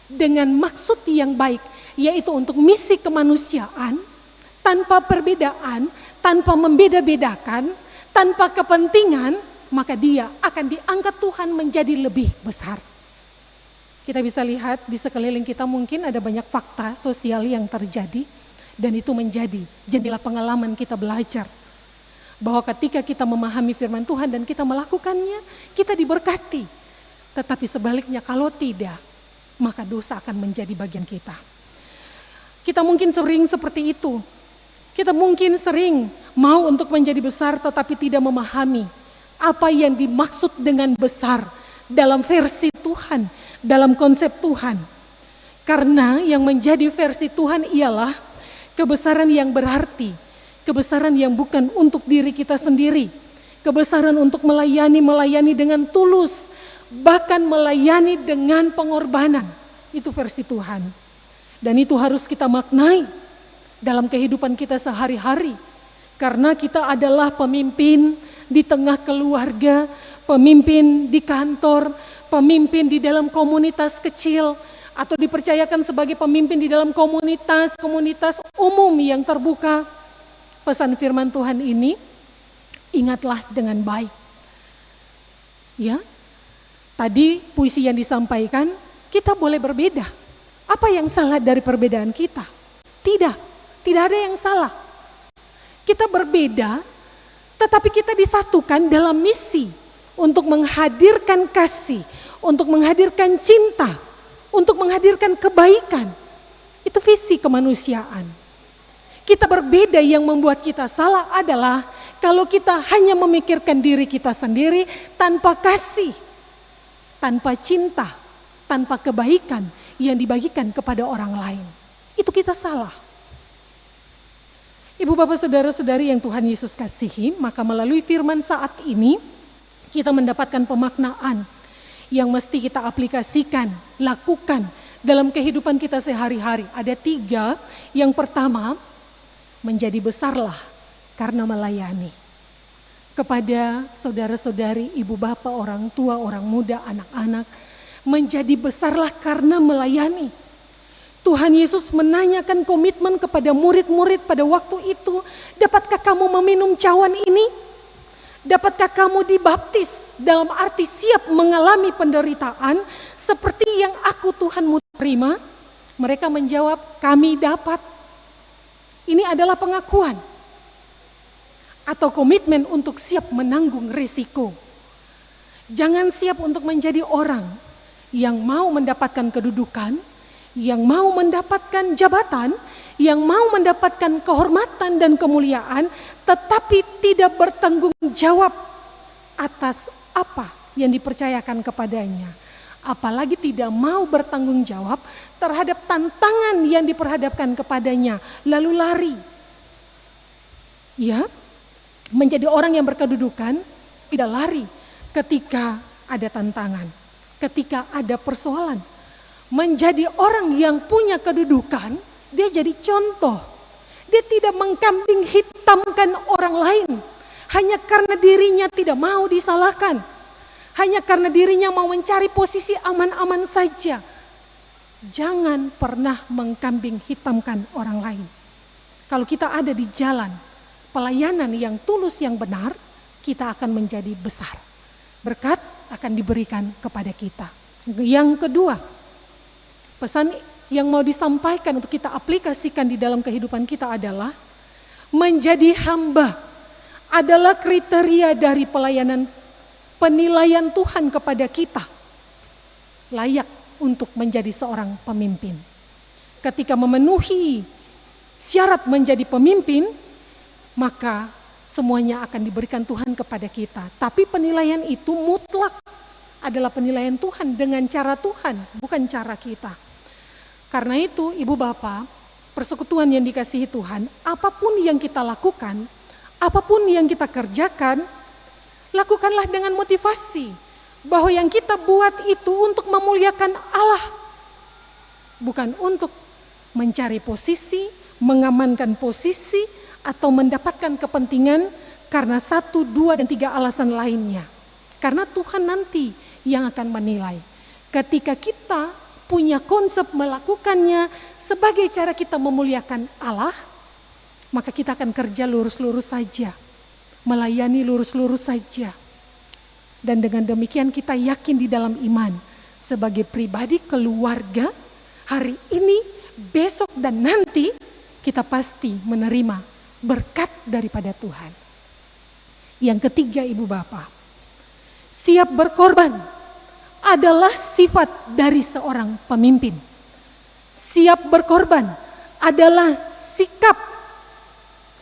[SPEAKER 3] dengan maksud yang baik, yaitu untuk misi kemanusiaan, tanpa perbedaan, tanpa membeda-bedakan, tanpa kepentingan, maka dia akan diangkat Tuhan menjadi lebih besar. Kita bisa lihat di sekeliling kita mungkin ada banyak fakta sosial yang terjadi, dan itu menjadi jadilah pengalaman kita belajar. Bahwa ketika kita memahami firman Tuhan dan kita melakukannya, kita diberkati. Tetapi sebaliknya kalau tidak, maka dosa akan menjadi bagian kita. Kita mungkin sering seperti itu. Kita mungkin sering mau untuk menjadi besar tetapi tidak memahami apa yang dimaksud dengan besar dalam versi Tuhan, dalam konsep Tuhan. Karena yang menjadi versi Tuhan ialah kebesaran yang berarti, kebesaran yang bukan untuk diri kita sendiri, kebesaran untuk melayani dengan tulus, bahkan melayani dengan pengorbanan. Itu versi Tuhan. Dan itu harus kita maknai dalam kehidupan kita sehari-hari. Karena kita adalah pemimpin di tengah keluarga, pemimpin di kantor, pemimpin di dalam komunitas kecil, atau dipercayakan sebagai pemimpin di dalam komunitas umum yang terbuka. Pesan firman Tuhan ini, ingatlah dengan baik. Ya, tadi puisi yang disampaikan, kita boleh berbeda. Apa yang salah dari perbedaan kita? Tidak ada yang salah. Kita berbeda, tetapi kita disatukan dalam misi untuk menghadirkan kasih, untuk menghadirkan cinta, untuk menghadirkan kebaikan. Itu visi kemanusiaan. Kita berbeda, yang membuat kita salah adalah kalau kita hanya memikirkan diri kita sendiri tanpa kasih, tanpa cinta, tanpa kebaikan yang dibagikan kepada orang lain. Itu kita salah. Ibu bapak saudara-saudari yang Tuhan Yesus kasihi, maka melalui firman saat ini kita mendapatkan pemaknaan yang mesti kita aplikasikan, lakukan dalam kehidupan kita sehari-hari. Ada 3. Yang pertama, menjadi besarlah karena melayani. Kepada saudara-saudari, ibu bapak, orang tua, orang muda, anak-anak, menjadi besarlah karena melayani. Tuhan Yesus menanyakan komitmen kepada murid-murid pada waktu itu, dapatkah kamu meminum cawan ini? Dapatkah kamu dibaptis dalam arti siap mengalami penderitaan seperti yang aku Tuhanmu terima? Mereka menjawab, kami dapat. Ini adalah pengakuan atau komitmen untuk siap menanggung risiko. Jangan siap untuk menjadi orang yang mau mendapatkan kedudukan, yang mau mendapatkan jabatan, yang mau mendapatkan kehormatan dan kemuliaan, tetapi tidak bertanggung jawab atas apa yang dipercayakan kepadanya. Apalagi tidak mau bertanggung jawab terhadap tantangan yang diperhadapkan kepadanya, lalu lari. Ya, menjadi orang yang berkedudukan, tidak lari ketika ada tantangan, ketika ada persoalan. Menjadi orang yang punya kedudukan, dia jadi contoh. Dia tidak mengkambing hitamkan orang lain hanya karena dirinya tidak mau disalahkan, hanya karena dirinya mau mencari posisi aman-aman saja. Jangan pernah mengkambing hitamkan orang lain. Kalau kita ada di jalan pelayanan yang tulus, yang benar, kita akan menjadi besar. Berkat akan diberikan kepada kita. Yang kedua, pesan yang mau disampaikan untuk kita aplikasikan di dalam kehidupan kita adalah menjadi hamba adalah kriteria dari pelayanan, penilaian Tuhan kepada kita layak untuk menjadi seorang pemimpin. Ketika memenuhi syarat menjadi pemimpin, maka semuanya akan diberikan Tuhan kepada kita. Tapi penilaian itu mutlak adalah penilaian Tuhan dengan cara Tuhan, bukan cara kita. Karena itu, Ibu Bapak, persekutuan yang dikasihi Tuhan, apapun yang kita lakukan, apapun yang kita kerjakan, lakukanlah dengan motivasi bahwa yang kita buat itu untuk memuliakan Allah, bukan untuk mencari posisi, mengamankan posisi, atau mendapatkan kepentingan karena 1, 2, dan 3 alasan lainnya. Karena Tuhan nanti yang akan menilai. Ketika kita punya konsep melakukannya sebagai cara kita memuliakan Allah, maka kita akan kerja lurus-lurus saja, melayani lurus-lurus saja. Dan dengan demikian kita yakin di dalam iman sebagai pribadi, keluarga, hari ini, besok, dan nanti kita pasti menerima berkat daripada Tuhan. Yang ketiga, Ibu Bapak, siap berkorban adalah sifat dari seorang pemimpin. Siap berkorban adalah sikap,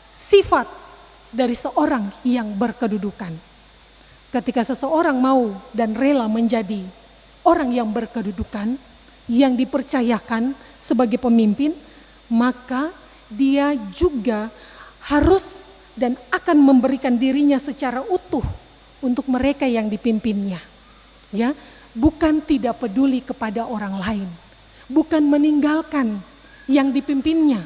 [SPEAKER 3] sifat dari seorang yang berkedudukan. Ketika seseorang mau dan rela menjadi orang yang berkedudukan, yang dipercayakan sebagai pemimpin, maka dia juga harus dan akan memberikan dirinya secara utuh untuk mereka yang dipimpinnya. Ya, bukan tidak peduli kepada orang lain, bukan meninggalkan yang dipimpinnya.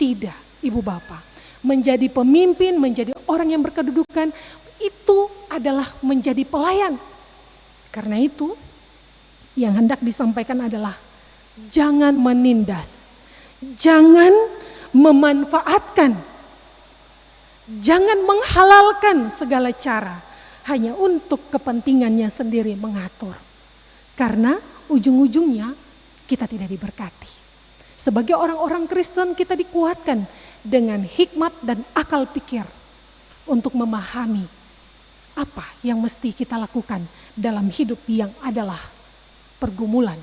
[SPEAKER 3] Tidak, Ibu Bapak. Menjadi pemimpin, menjadi orang yang berkedudukan, itu adalah menjadi pelayan. Karena itu, yang hendak disampaikan adalah jangan menindas, jangan memanfaatkan, jangan menghalalkan segala cara hanya untuk kepentingannya sendiri mengatur. Karena ujung-ujungnya kita tidak diberkati. Sebagai orang-orang Kristen kita dikuatkan dengan hikmat dan akal pikir untuk memahami apa yang mesti kita lakukan dalam hidup yang adalah pergumulan,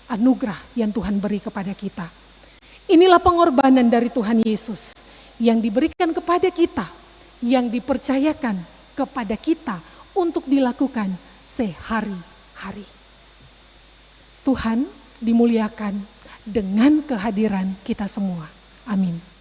[SPEAKER 3] anugerah yang Tuhan beri kepada kita. Inilah pengorbanan dari Tuhan Yesus yang diberikan kepada kita, yang dipercayakan kepada kita untuk dilakukan sehari-hari. Tuhan dimuliakan dengan kehadiran kita semua. Amin.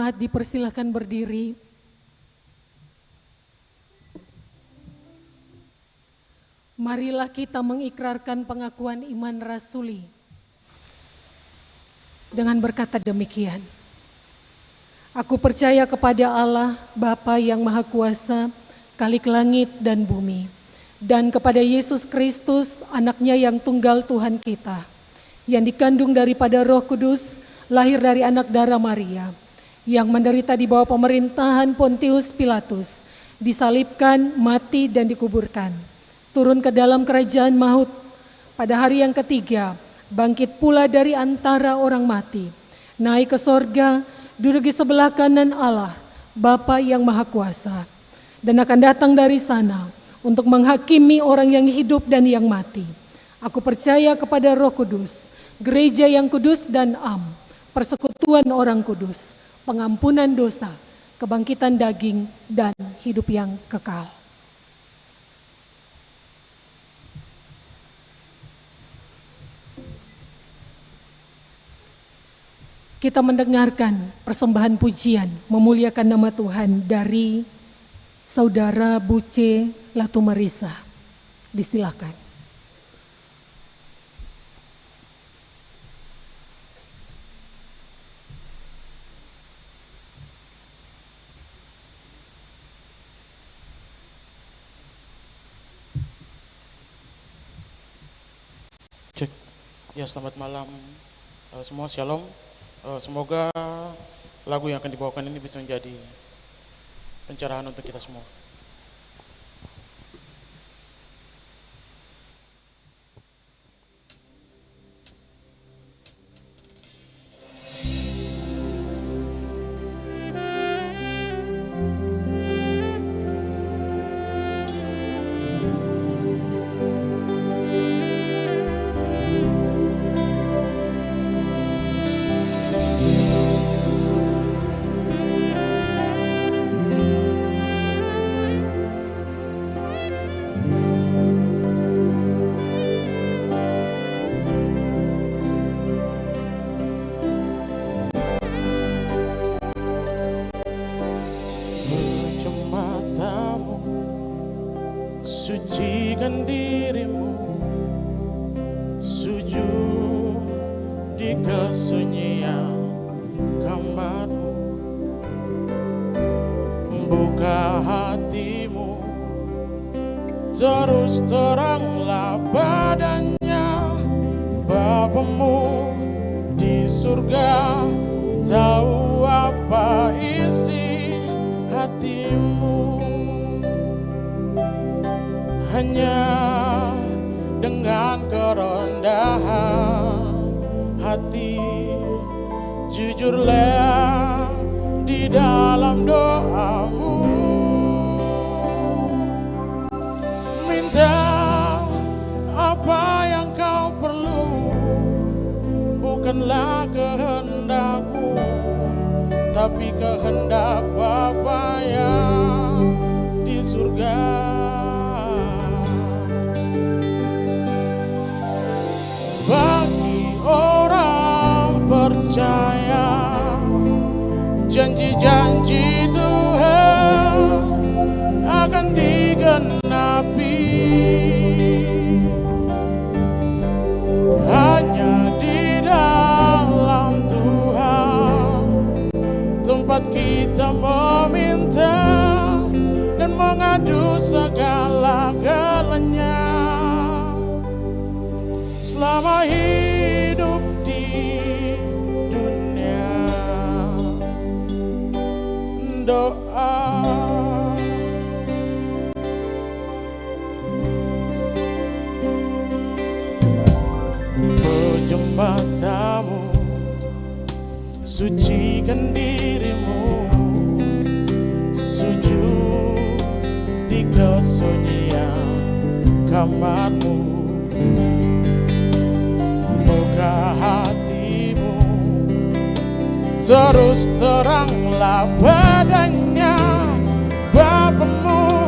[SPEAKER 3] jemaat dipersilakan berdiri. Marilah kita mengikrarkan pengakuan iman rasuli dengan berkata demikian. Aku percaya kepada Allah, Bapa yang Maha Kuasa, Khalik langit dan bumi, dan kepada Yesus Kristus, anaknya yang tunggal Tuhan kita, yang dikandung daripada Roh Kudus, lahir dari anak darah Maria, yang menderita di bawah pemerintahan Pontius Pilatus, disalibkan, mati dan dikuburkan, turun ke dalam kerajaan maut, pada hari yang ketiga, bangkit pula dari antara orang mati, naik ke sorga, duduk di sebelah kanan Allah, Bapa yang Maha Kuasa, dan akan datang dari sana untuk menghakimi orang yang hidup dan yang mati. Aku percaya kepada Roh Kudus, gereja yang kudus dan am, persekutuan orang kudus, pengampunan dosa, kebangkitan daging, dan hidup yang kekal. Kita mendengarkan persembahan pujian memuliakan nama Tuhan dari Saudara Buce Latumarisa. Disilakan.
[SPEAKER 11] Cek. Ya, selamat malam semua, shalom. Semoga lagu yang akan dibawakan ini bisa menjadi pencerahan untuk kita semua. Sucikan dirimu, sujud di kesunyian kamarmu, buka hatimu, terus teranglah padanya. Bapamu di surga tahu apa isi hatimu. Hanya dengan kerendahan hati, jujurlah di dalam doamu. Minta apa yang kau perlu, bukanlah kehendakmu, tapi kehendak Bapa yang di surga. Bagi orang percaya, janji-janji Tuhan akan digenapi. Hanya di dalam Tuhan tempat kita meminta dan mengadu segala-galanya. Selama hidup di dunia, doa penyembah tamu, sucikan dirimu, sujud di kesunyian kamarmu, hatimu, terus teranglah padanya. Bapamu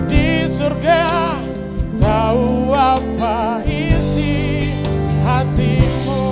[SPEAKER 11] di surga tahu apa isi hatimu.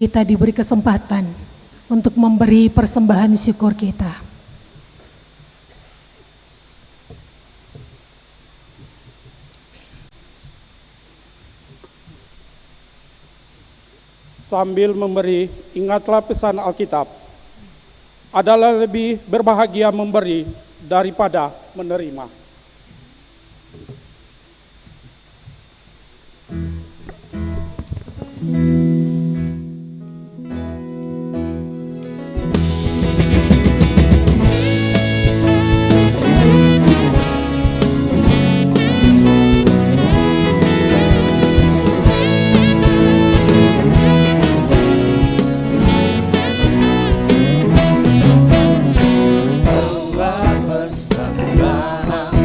[SPEAKER 3] Kita diberi kesempatan untuk memberi persembahan syukur kita.
[SPEAKER 12] Sambil memberi, ingatlah pesan Alkitab, adalah lebih berbahagia memberi daripada menerima.
[SPEAKER 5] Persembahan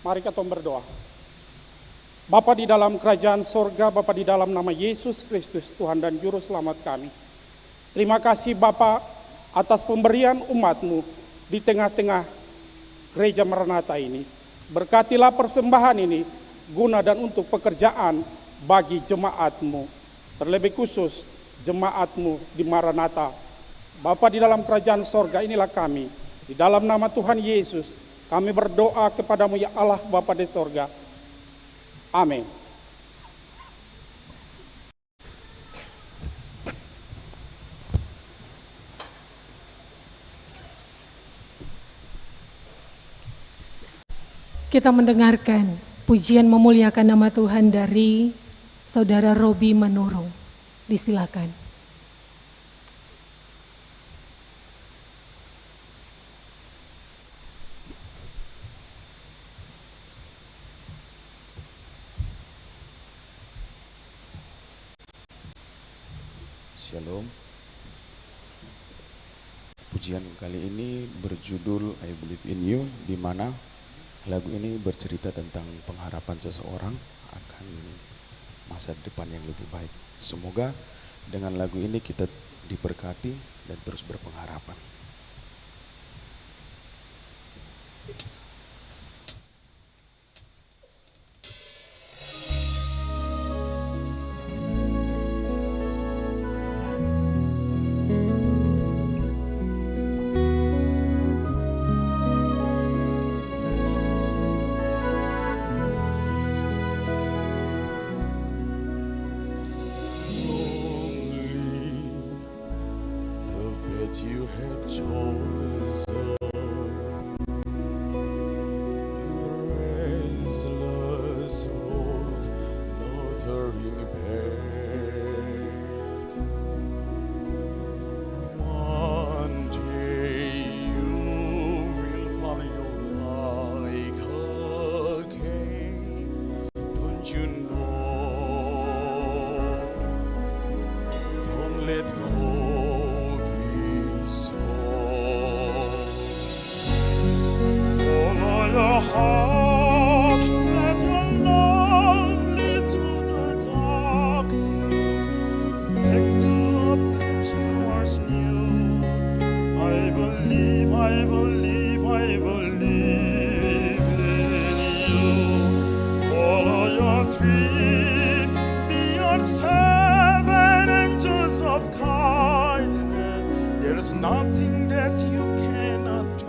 [SPEAKER 12] Mari kita berdoa. Bapa di dalam kerajaan sorga, Bapa di dalam nama Yesus Kristus, Tuhan dan Juru Selamat kami. Terima kasih Bapa atas pemberian umat-Mu di tengah-tengah gereja Maranatha ini. Berkatilah persembahan ini guna dan untuk pekerjaan bagi jemaat-Mu. Terlebih khusus jemaat-Mu di Maranatha. Bapa di dalam kerajaan sorga, inilah kami. Di dalam nama Tuhan Yesus, kami berdoa kepadamu ya Allah Bapa di sorga. Amin.
[SPEAKER 3] Kita mendengarkan pujian memuliakan nama Tuhan dari Saudara Robi Manurung. Disilakan.
[SPEAKER 13] Shalom. Pujian kali ini berjudul I Believe in You, di mana lagu ini bercerita tentang pengharapan seseorang akan masa depan yang lebih baik. Semoga dengan lagu ini kita diberkati dan terus berpengharapan. You have chosen restless road, no turning back. One day you will find your life again. Don't you know? Don't let go. Your heart, let your love lead to the darkness, back to a place you was new. I believe, I believe, I believe in you. Follow your dream, be your 7 angels of kindness. There's nothing that you cannot do.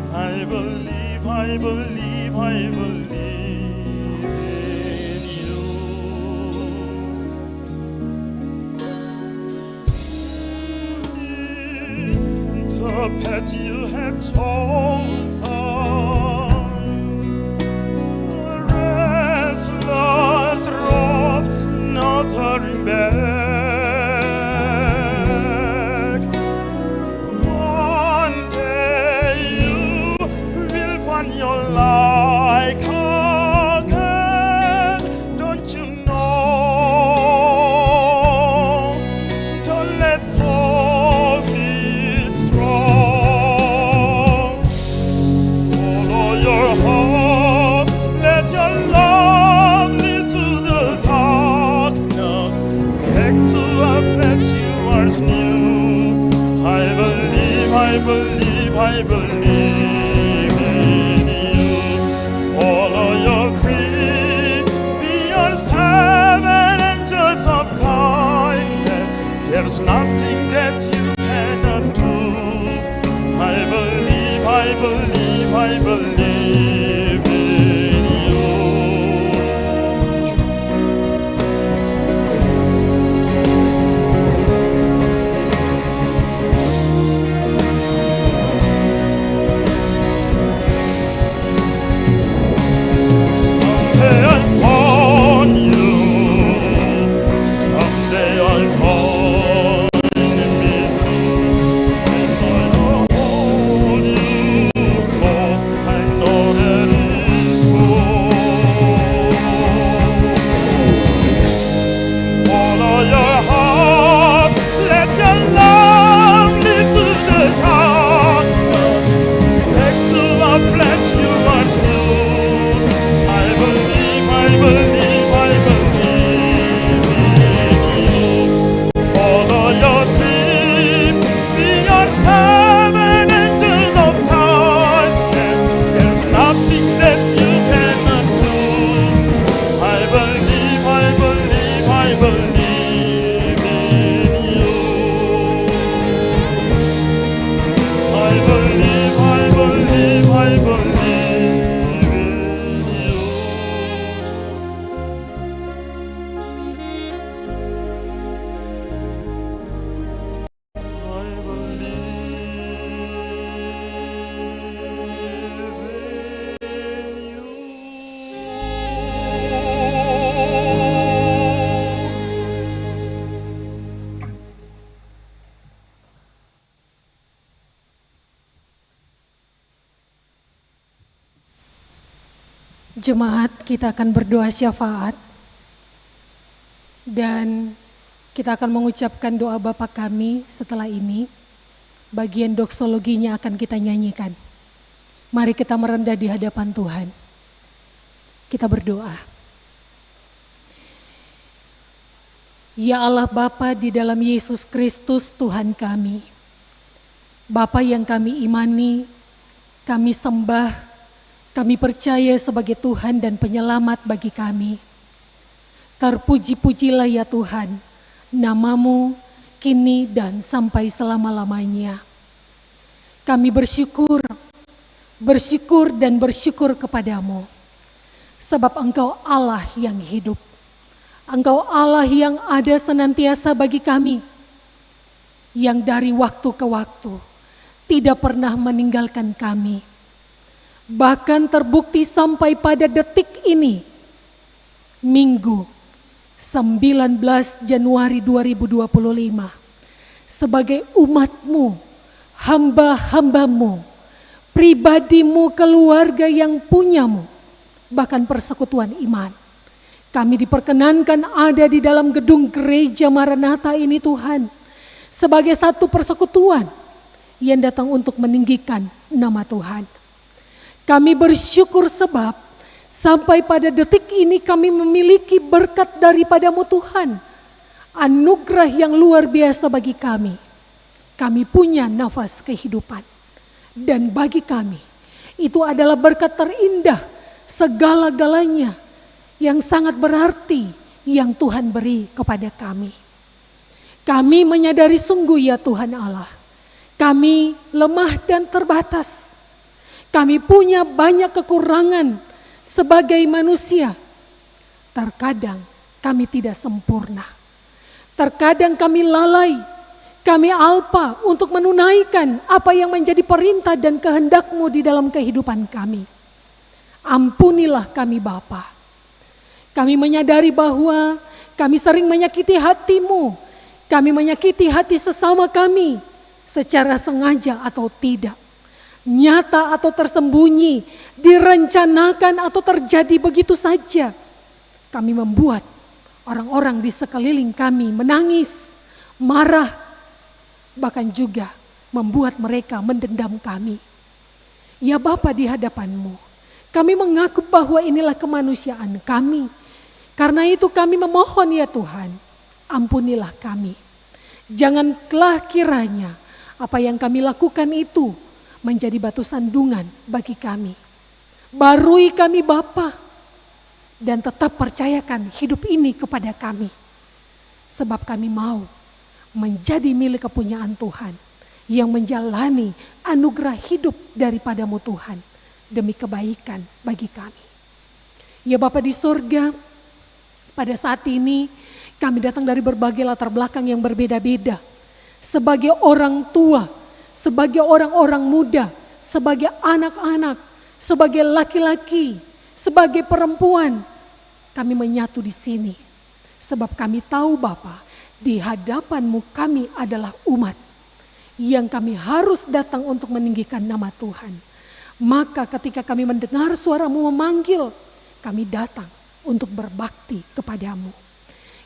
[SPEAKER 13] I believe, I believe, I believe in you. The path you have chosen, a restless road, no turning back. Your like again, don't you know? Don't let go, be strong. Follow your heart, let your love lead to the darkness, back to a place you are new. I believe, I believe, I believe. Follow your dream, be your 7 angels of kindness. There's nothing that you cannot do. I believe, I believe, I believe in you. I know
[SPEAKER 3] Jemaat, kita akan berdoa syafaat dan kita akan mengucapkan doa Bapa kami. Setelah ini bagian doksologinya akan kita nyanyikan. Mari kita merendah di hadapan Tuhan. Kita berdoa. Ya Allah Bapa di dalam Yesus Kristus Tuhan kami, Bapa yang kami imani, kami sembah, kami percaya sebagai Tuhan dan penyelamat bagi kami. Terpuji-pujilah ya Tuhan, nama-Mu kini dan sampai selama-lamanya. Kami bersyukur dan bersyukur kepadamu. Sebab Engkau Allah yang hidup. Engkau Allah yang ada senantiasa bagi kami. Yang dari waktu ke waktu tidak pernah meninggalkan kami. Bahkan terbukti sampai pada detik ini, Minggu 19 Januari 2025, sebagai umat-Mu, hamba-hamba-Mu, pribadi-Mu, keluarga yang punya-Mu, bahkan persekutuan iman. Kami diperkenankan ada di dalam gedung gereja Maranatha ini Tuhan, sebagai satu persekutuan yang datang untuk meninggikan nama Tuhan. Kami bersyukur sebab sampai pada detik ini kami memiliki berkat daripada-Mu Tuhan. Anugerah yang luar biasa bagi kami. Kami punya nafas kehidupan. Dan bagi kami itu adalah berkat terindah segala-galanya yang sangat berarti yang Tuhan beri kepada kami. Kami menyadari sungguh ya Tuhan Allah, kami lemah dan terbatas. Kami punya banyak kekurangan sebagai manusia. Terkadang kami tidak sempurna. Terkadang kami lalai, kami alpa untuk menunaikan apa yang menjadi perintah dan kehendak-Mu di dalam kehidupan kami. Ampunilah kami Bapa. Kami menyadari bahwa kami sering menyakiti hati-Mu. Kami menyakiti hati sesama kami secara sengaja atau tidak. Nyata atau tersembunyi, direncanakan atau terjadi begitu saja. Kami membuat orang-orang di sekeliling kami menangis, marah, bahkan juga membuat mereka mendendam kami. Ya Bapa, di hadapan-Mu, kami mengaku bahwa inilah kemanusiaan kami. Karena itu kami memohon ya Tuhan, ampunilah kami. Janganlah kiranya apa yang kami lakukan itu menjadi batu sandungan bagi kami. Barui kami Bapa, dan tetap percayakan hidup ini kepada kami. Sebab kami mau menjadi milik kepunyaan Tuhan, yang menjalani anugerah hidup daripada-Mu Tuhan, demi kebaikan bagi kami. Ya Bapa di surga, pada saat ini kami datang dari berbagai latar belakang yang berbeda-beda. Sebagai orang tua, sebagai orang-orang muda, sebagai anak-anak, sebagai laki-laki, sebagai perempuan, kami menyatu di sini. Sebab kami tahu Bapa, di hadapan-Mu kami adalah umat yang kami harus datang untuk meninggikan nama Tuhan. Maka ketika kami mendengar suara-Mu memanggil, kami datang untuk berbakti kepada-Mu.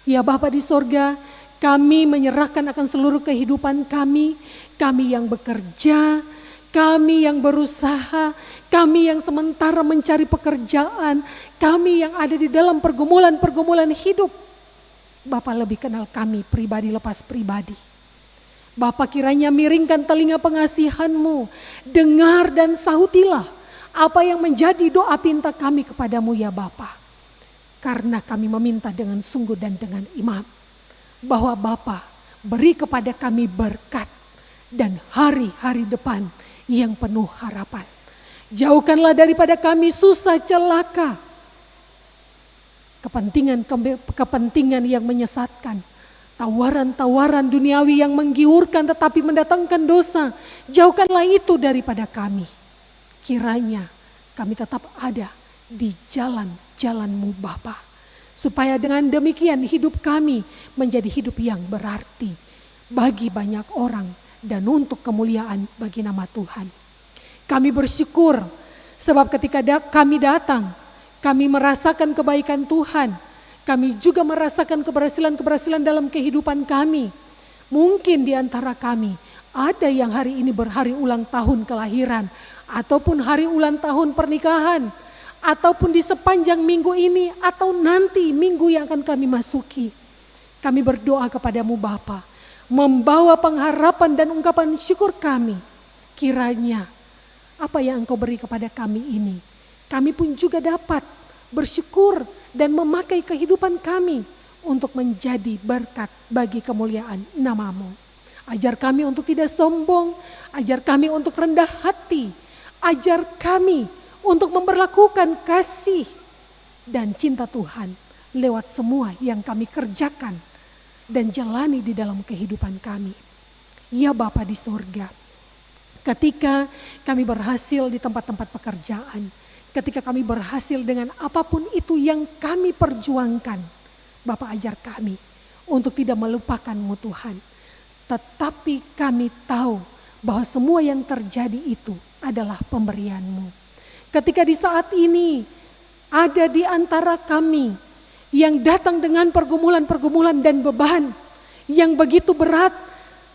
[SPEAKER 3] Ya Bapa di sorga, kami menyerahkan akan seluruh kehidupan kami yang bekerja, kami yang berusaha, kami yang sementara mencari pekerjaan, kami yang ada di dalam pergumulan-pergumulan hidup. Bapa lebih kenal kami pribadi lepas pribadi. Bapa kiranya miringkan telinga pengasihan-Mu, dengar dan sahutilah apa yang menjadi doa pinta kami kepada-Mu ya Bapa. Karena kami meminta dengan sungguh dan dengan iman, bahwa Bapa beri kepada kami berkat dan hari-hari depan yang penuh harapan. Jauhkanlah daripada kami susah celaka, kepentingan yang menyesatkan, tawaran-tawaran duniawi yang menggiurkan tetapi mendatangkan dosa. Jauhkanlah itu daripada kami. Kiranya kami tetap ada di jalan-jalan-Mu Bapa. Supaya dengan demikian hidup kami menjadi hidup yang berarti bagi banyak orang dan untuk kemuliaan bagi nama Tuhan. Kami bersyukur sebab ketika kami datang, Kami merasakan kebaikan Tuhan. Kami juga merasakan keberhasilan-keberhasilan dalam kehidupan kami. Mungkin di antara kami ada yang hari ini berhari ulang tahun kelahiran, ataupun hari ulang tahun pernikahan, ataupun di sepanjang minggu ini, atau nanti minggu yang akan kami masuki. Kami berdoa kepadamu Bapa, membawa pengharapan dan ungkapan syukur kami. Kiranya apa yang Engkau beri kepada kami ini, kami pun juga dapat bersyukur dan memakai kehidupan kami untuk menjadi berkat bagi kemuliaan nama-Mu. Ajar kami untuk tidak sombong, ajar kami untuk rendah hati, ajar kami untuk memperlakukan kasih dan cinta Tuhan lewat semua yang kami kerjakan dan jalani di dalam kehidupan kami. Ya Bapa di sorga, ketika kami berhasil di tempat-tempat pekerjaan, ketika kami berhasil dengan apapun itu yang kami perjuangkan, Bapa ajar kami untuk tidak melupakan-Mu Tuhan. Tetapi kami tahu bahwa semua yang terjadi itu adalah pemberian-Mu. Ketika di saat ini ada di antara kami yang datang dengan pergumulan-pergumulan dan beban yang begitu berat,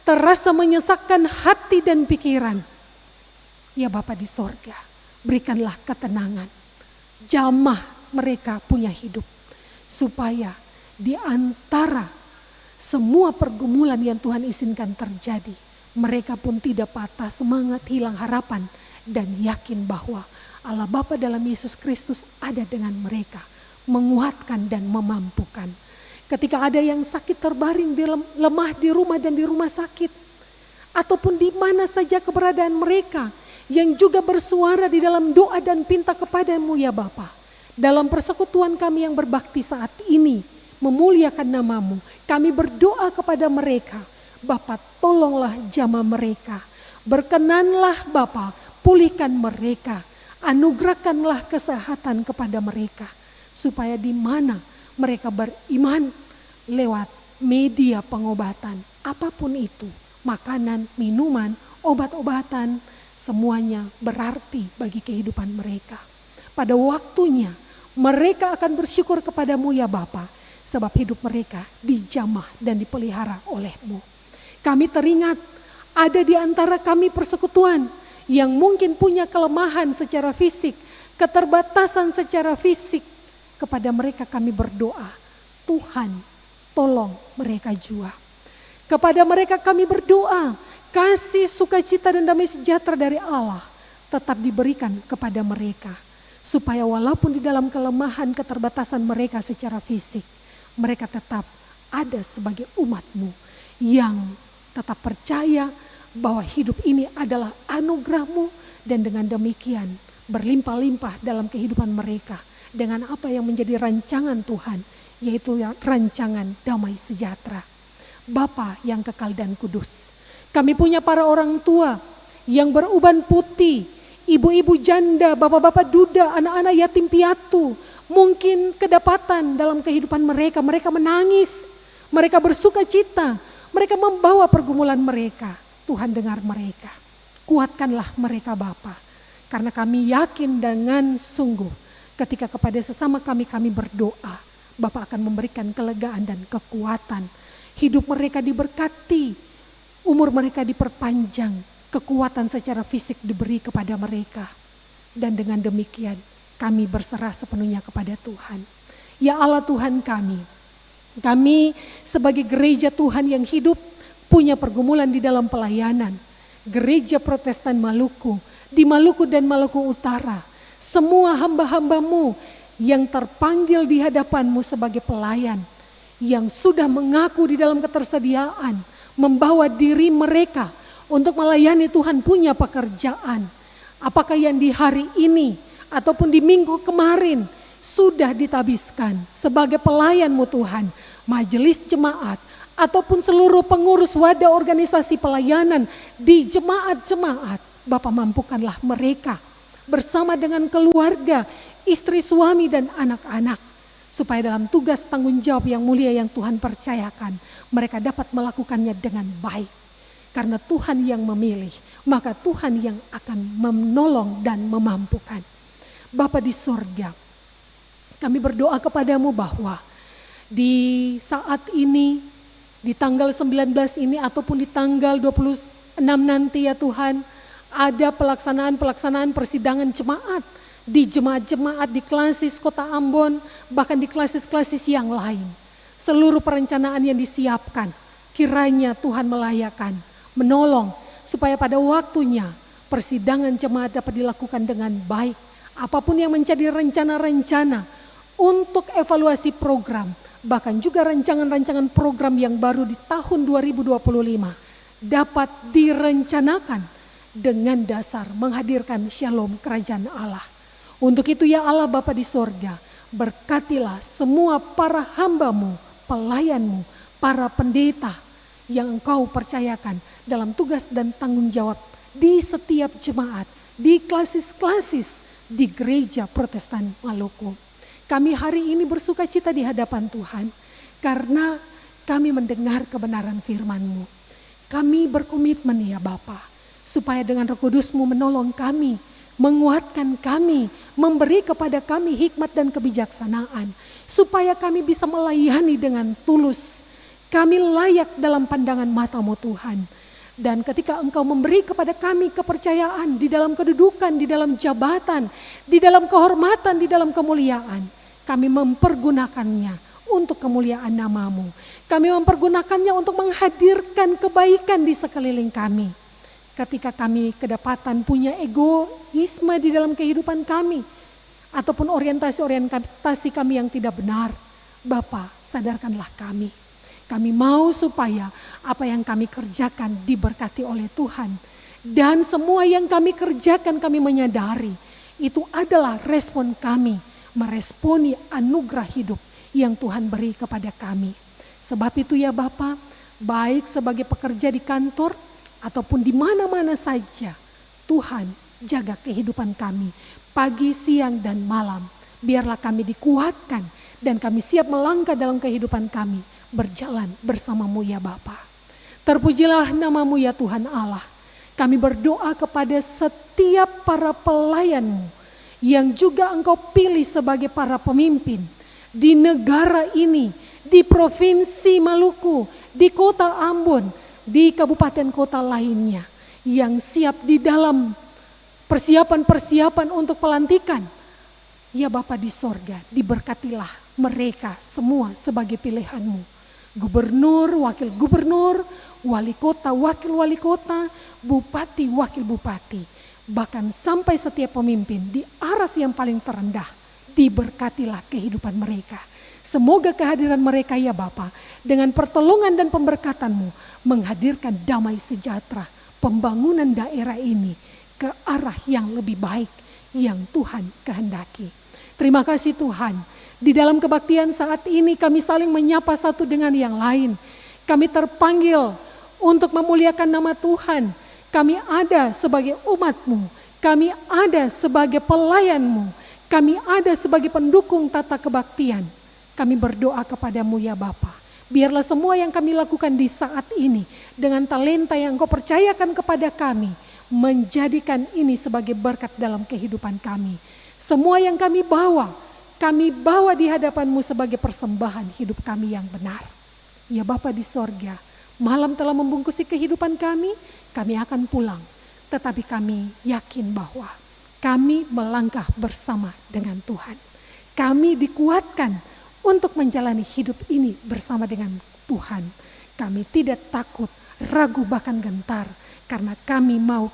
[SPEAKER 3] terasa menyesakkan hati dan pikiran. Ya Bapa di sorga, berikanlah ketenangan, jamah mereka punya hidup, supaya di antara semua pergumulan yang Tuhan izinkan terjadi, mereka pun tidak patah semangat, hilang harapan, dan yakin bahwa Allah Bapa dalam Yesus Kristus ada dengan mereka, menguatkan dan memampukan. Ketika ada yang sakit terbaring, lemah di rumah dan di rumah sakit, ataupun di mana saja keberadaan mereka, yang juga bersuara di dalam doa dan pinta kepadamu ya Bapa. Dalam persekutuan kami yang berbakti saat ini, memuliakan nama-Mu, kami berdoa kepada mereka. Bapa, tolonglah jamah mereka. Berkenanlah Bapa, pulihkan mereka. Anugerahkanlah kesehatan kepada mereka. Supaya di mana mereka beriman lewat media pengobatan, apapun itu, makanan, minuman, obat-obatan, semuanya berarti bagi kehidupan mereka. Pada waktunya mereka akan bersyukur kepadamu ya Bapa, sebab hidup mereka dijamah dan dipelihara oleh-Mu. Kami teringat ada di antara kami persekutuan yang mungkin punya kelemahan secara fisik, keterbatasan secara fisik. Kepada mereka kami berdoa, Tuhan tolong mereka jua. Kepada mereka kami berdoa, kasih sukacita dan damai sejahtera dari Allah tetap diberikan kepada mereka. Supaya walaupun di dalam kelemahan keterbatasan mereka secara fisik, mereka tetap ada sebagai umat-Mu yang tetap percaya bahwa hidup ini adalah anugerah-Mu, dan dengan demikian berlimpah-limpah dalam kehidupan mereka dengan apa yang menjadi rancangan Tuhan, yaitu rancangan damai sejahtera. Bapa yang kekal dan kudus, kami punya para orang tua yang beruban putih, ibu-ibu janda, bapak-bapak duda, anak-anak yatim piatu. Mungkin kedapatan dalam kehidupan mereka, mereka menangis, mereka bersuka cita, mereka membawa pergumulan mereka. Tuhan dengar mereka, kuatkanlah mereka Bapa, karena kami yakin dengan sungguh ketika kepada sesama kami berdoa, Bapa akan memberikan kelegaan dan kekuatan. Hidup mereka diberkati, umur mereka diperpanjang, kekuatan secara fisik diberi kepada mereka. Dan dengan demikian kami berserah sepenuhnya kepada Tuhan. Ya Allah Tuhan kami sebagai gereja Tuhan yang hidup punya pergumulan di dalam pelayanan. Gereja Protestan Maluku, di Maluku dan Maluku Utara, semua hamba-hamba-Mu yang terpanggil di hadapan-Mu sebagai pelayan, yang sudah mengaku di dalam ketersediaan, membawa diri mereka untuk melayani Tuhan punya pekerjaan. Apakah yang di hari ini ataupun di minggu kemarin sudah ditabiskan sebagai pelayan-Mu Tuhan, majelis jemaat ataupun seluruh pengurus wadah organisasi pelayanan di jemaat-jemaat, Bapa mampukanlah mereka bersama dengan keluarga, istri, suami dan anak-anak, supaya dalam tugas tanggung jawab yang mulia yang Tuhan percayakan, mereka dapat melakukannya dengan baik. Karena Tuhan yang memilih, maka Tuhan yang akan menolong dan memampukan. Bapa di sorga, Kami berdoa kepadamu bahwa di saat ini, di tanggal 19 ini ataupun di tanggal 26 nanti ya Tuhan, ada pelaksanaan persidangan jemaat di jemaat-jemaat di Klasis Kota Ambon, bahkan di klasis-klasis yang lain. Seluruh perencanaan yang disiapkan, kiranya Tuhan melayakan, menolong supaya pada waktunya persidangan jemaat dapat dilakukan dengan baik. Apapun yang menjadi rencana-rencana untuk evaluasi program, bahkan juga rancangan-rancangan program yang baru di tahun 2025 dapat direncanakan dengan dasar menghadirkan shalom kerajaan Allah. Untuk itu ya Allah Bapa di sorga, berkatilah semua para hamba-Mu, pelayan-Mu, para pendeta yang Engkau percayakan dalam tugas dan tanggung jawab di setiap jemaat, di klasis-klasis di gereja Protestan Maluku. Kami hari ini bersuka cita di hadapan Tuhan karena kami mendengar kebenaran firman-Mu. Kami berkomitmen ya Bapa, supaya dengan Roh Kudus-Mu menolong kami, menguatkan kami, memberi kepada kami hikmat dan kebijaksanaan, supaya kami bisa melayani dengan tulus. Kami layak dalam pandangan mata-Mu Tuhan. Dan ketika Engkau memberi kepada kami kepercayaan di dalam kedudukan, di dalam jabatan, di dalam kehormatan, di dalam kemuliaan, kami mempergunakannya untuk kemuliaan nama-Mu. Kami mempergunakannya untuk menghadirkan kebaikan di sekeliling kami. Ketika kami kedapatan punya egoisme di dalam kehidupan kami, ataupun orientasi kami yang tidak benar, Bapa, sadarkanlah kami. Kami mau supaya apa yang kami kerjakan diberkati oleh Tuhan. Dan semua yang kami kerjakan kami menyadari itu adalah respon kami meresponi anugerah hidup yang Tuhan beri kepada kami. Sebab itu ya Bapa, baik sebagai pekerja di kantor ataupun di mana-mana saja, Tuhan jaga kehidupan kami pagi, siang, dan malam. Biarlah kami dikuatkan dan kami siap melangkah dalam kehidupan kami, berjalan bersama-Mu ya Bapa. Terpujilah nama-Mu ya Tuhan Allah. Kami berdoa kepada setiap para pelayan-Mu yang juga Engkau pilih sebagai para pemimpin di negara ini, di Provinsi Maluku, di Kota Ambon, di kabupaten kota lainnya yang siap di dalam persiapan-persiapan untuk pelantikan. Ya Bapa di sorga, diberkatilah mereka semua sebagai pilihan-Mu. Gubernur, wakil gubernur, wali kota, wakil wali kota, bupati, wakil bupati, bahkan sampai setiap pemimpin di aras yang paling terendah, diberkatilah kehidupan mereka. Semoga kehadiran mereka ya Bapa, dengan pertolongan dan pemberkatan-Mu, menghadirkan damai sejahtera, pembangunan daerah ini ke arah yang lebih baik yang Tuhan kehendaki. Terima kasih Tuhan. Di dalam kebaktian saat ini kami saling menyapa satu dengan yang lain. Kami terpanggil untuk memuliakan nama Tuhan. Kami ada sebagai umat-Mu. Kami ada sebagai pelayan-Mu. Kami ada sebagai pendukung tata kebaktian. Kami berdoa kepadamu ya Bapa. Biarlah semua yang kami lakukan di saat ini dengan talenta yang Engkau percayakan kepada kami, menjadikan ini sebagai berkat dalam kehidupan kami. Semua yang kami bawa di hadapan-Mu sebagai persembahan hidup kami yang benar. Ya Bapa di sorga, malam telah membungkusi kehidupan kami akan pulang. Tetapi kami yakin bahwa kami melangkah bersama dengan Tuhan. Kami dikuatkan untuk menjalani hidup ini bersama dengan Tuhan. Kami tidak takut, ragu bahkan gentar. Karena kami mau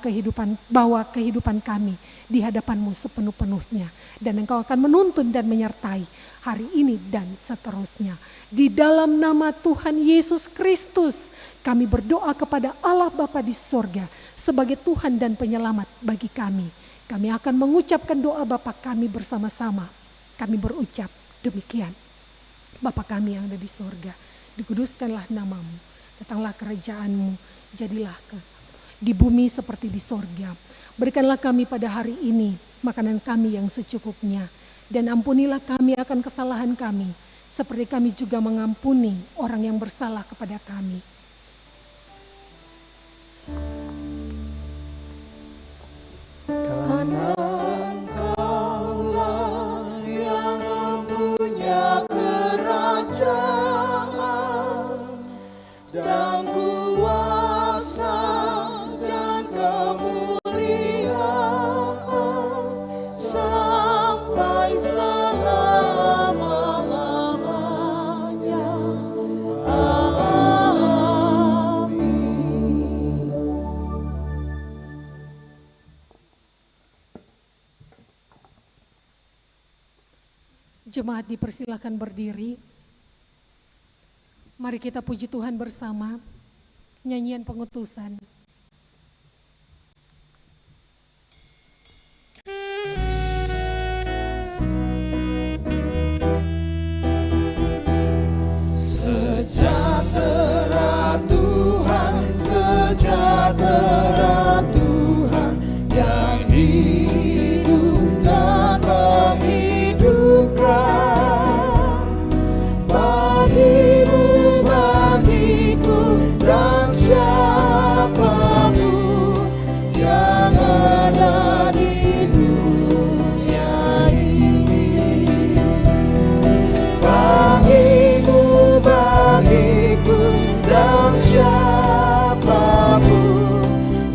[SPEAKER 3] bawa kehidupan kami di hadapan-Mu sepenuh-penuhnya. Dan Engkau akan menuntun dan menyertai hari ini dan seterusnya. Di dalam nama Tuhan Yesus Kristus, kami berdoa kepada Allah Bapa di sorga sebagai Tuhan dan penyelamat bagi kami. Kami akan mengucapkan doa Bapa kami bersama-sama. Kami berucap demikian. Bapa kami yang ada di sorga, dikuduskanlah nama-Mu, datanglah kerajaan-Mu, jadilah di bumi seperti di sorga. Berikanlah kami pada hari ini makanan kami yang secukupnya. Dan ampunilah kami akan kesalahan kami, seperti kami juga mengampuni orang yang bersalah kepada kami.
[SPEAKER 5] Karena Engkaulah yang
[SPEAKER 3] Jemaat dipersilakan berdiri. Mari kita puji Tuhan bersama. Nyanyian pengutusan.
[SPEAKER 5] Sejahtera Tuhan, sejahtera Tuhan yang hidup dan menghidupkan bagimu, bagiku, dan siapapun yang ada di dunia ini. Bagimu, bagiku, dan siapapun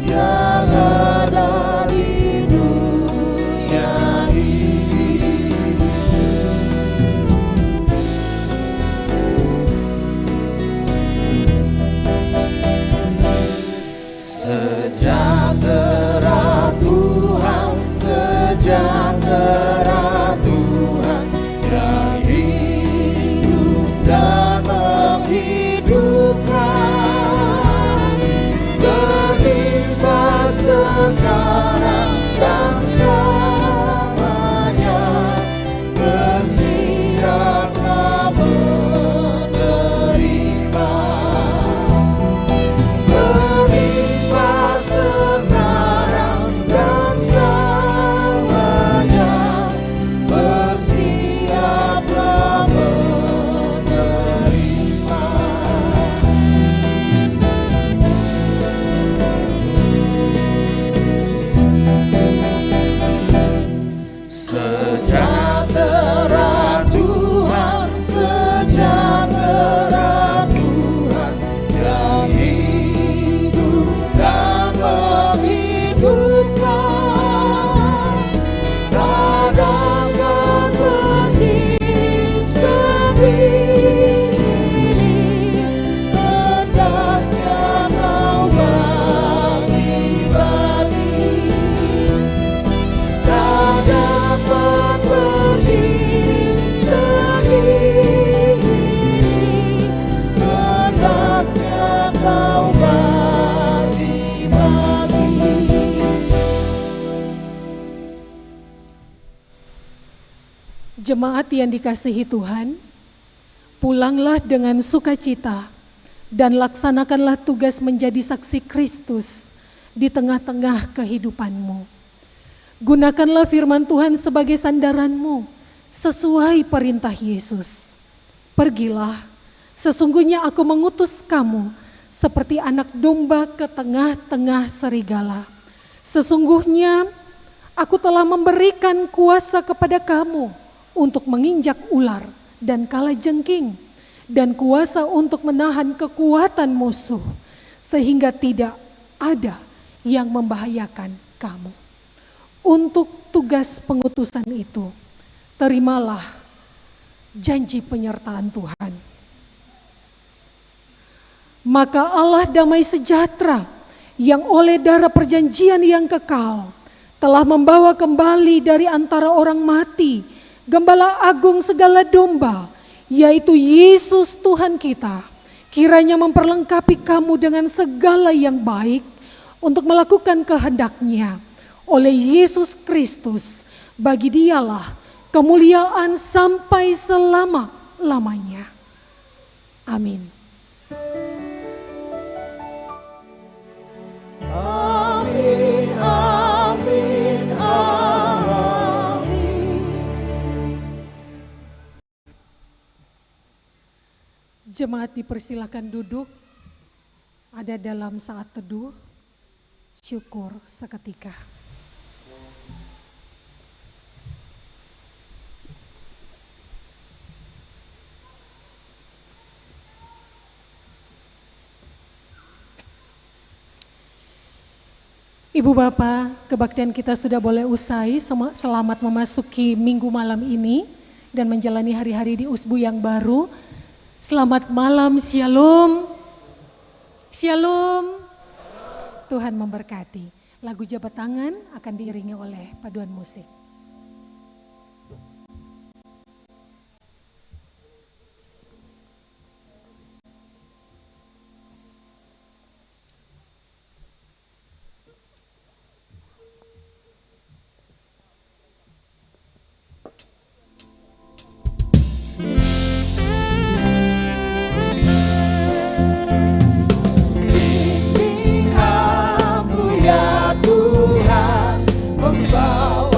[SPEAKER 5] yang ada di dunia ini. Sejahtera Tuhan, sejahtera Tuhan yang hidup dan menghidupkan, berlimpah sekarang dan selamanya, bersiaplah menerima. Berlimpah sekarang dan selamanya, bersiaplah menerima. Sejahtera Tuhan, sejahtera Tuhan yang hidup dan menghidupkan, takkan berdiri sendiri, hendaknya kau bagi-bagi. Tak dapat berdiri sendiri, hendaknya kau bagi-bagi.
[SPEAKER 3] Jemaat yang dikasihi Tuhan, pulanglah dengan sukacita dan laksanakanlah tugas menjadi saksi Kristus di tengah-tengah kehidupanmu. Gunakanlah firman Tuhan sebagai sandaranmu sesuai perintah Yesus. Pergilah, sesungguhnya aku mengutus kamu seperti anak domba ke tengah-tengah serigala. Sesungguhnya aku telah memberikan kuasa kepada kamu untuk menginjak ular dan kalajengking, dan kuasa untuk menahan kekuatan musuh, sehingga tidak ada yang membahayakan kamu. Untuk tugas pengutusan itu, terimalah janji penyertaan Tuhan. Maka Allah damai sejahtera yang oleh darah perjanjian yang kekal telah membawa kembali dari antara orang mati Gembala Agung segala domba, yaitu Yesus Tuhan kita, kiranya memperlengkapi kamu dengan segala yang baik untuk melakukan kehendak-Nya. Oleh Yesus Kristus, bagi Dialah kemuliaan sampai selama-lamanya. Amin.
[SPEAKER 5] Amin, amin, amin.
[SPEAKER 3] Jemaat dipersilakan duduk, ada dalam saat teduh, syukur seketika. Ibu Bapak, kebaktian kita sudah boleh usai. Selamat memasuki minggu malam ini dan menjalani hari-hari di Usbu yang baru. Selamat malam, Shalom. Shalom. Tuhan memberkati. Lagu jabat tangan akan diiringi oleh paduan musik.
[SPEAKER 5] membawa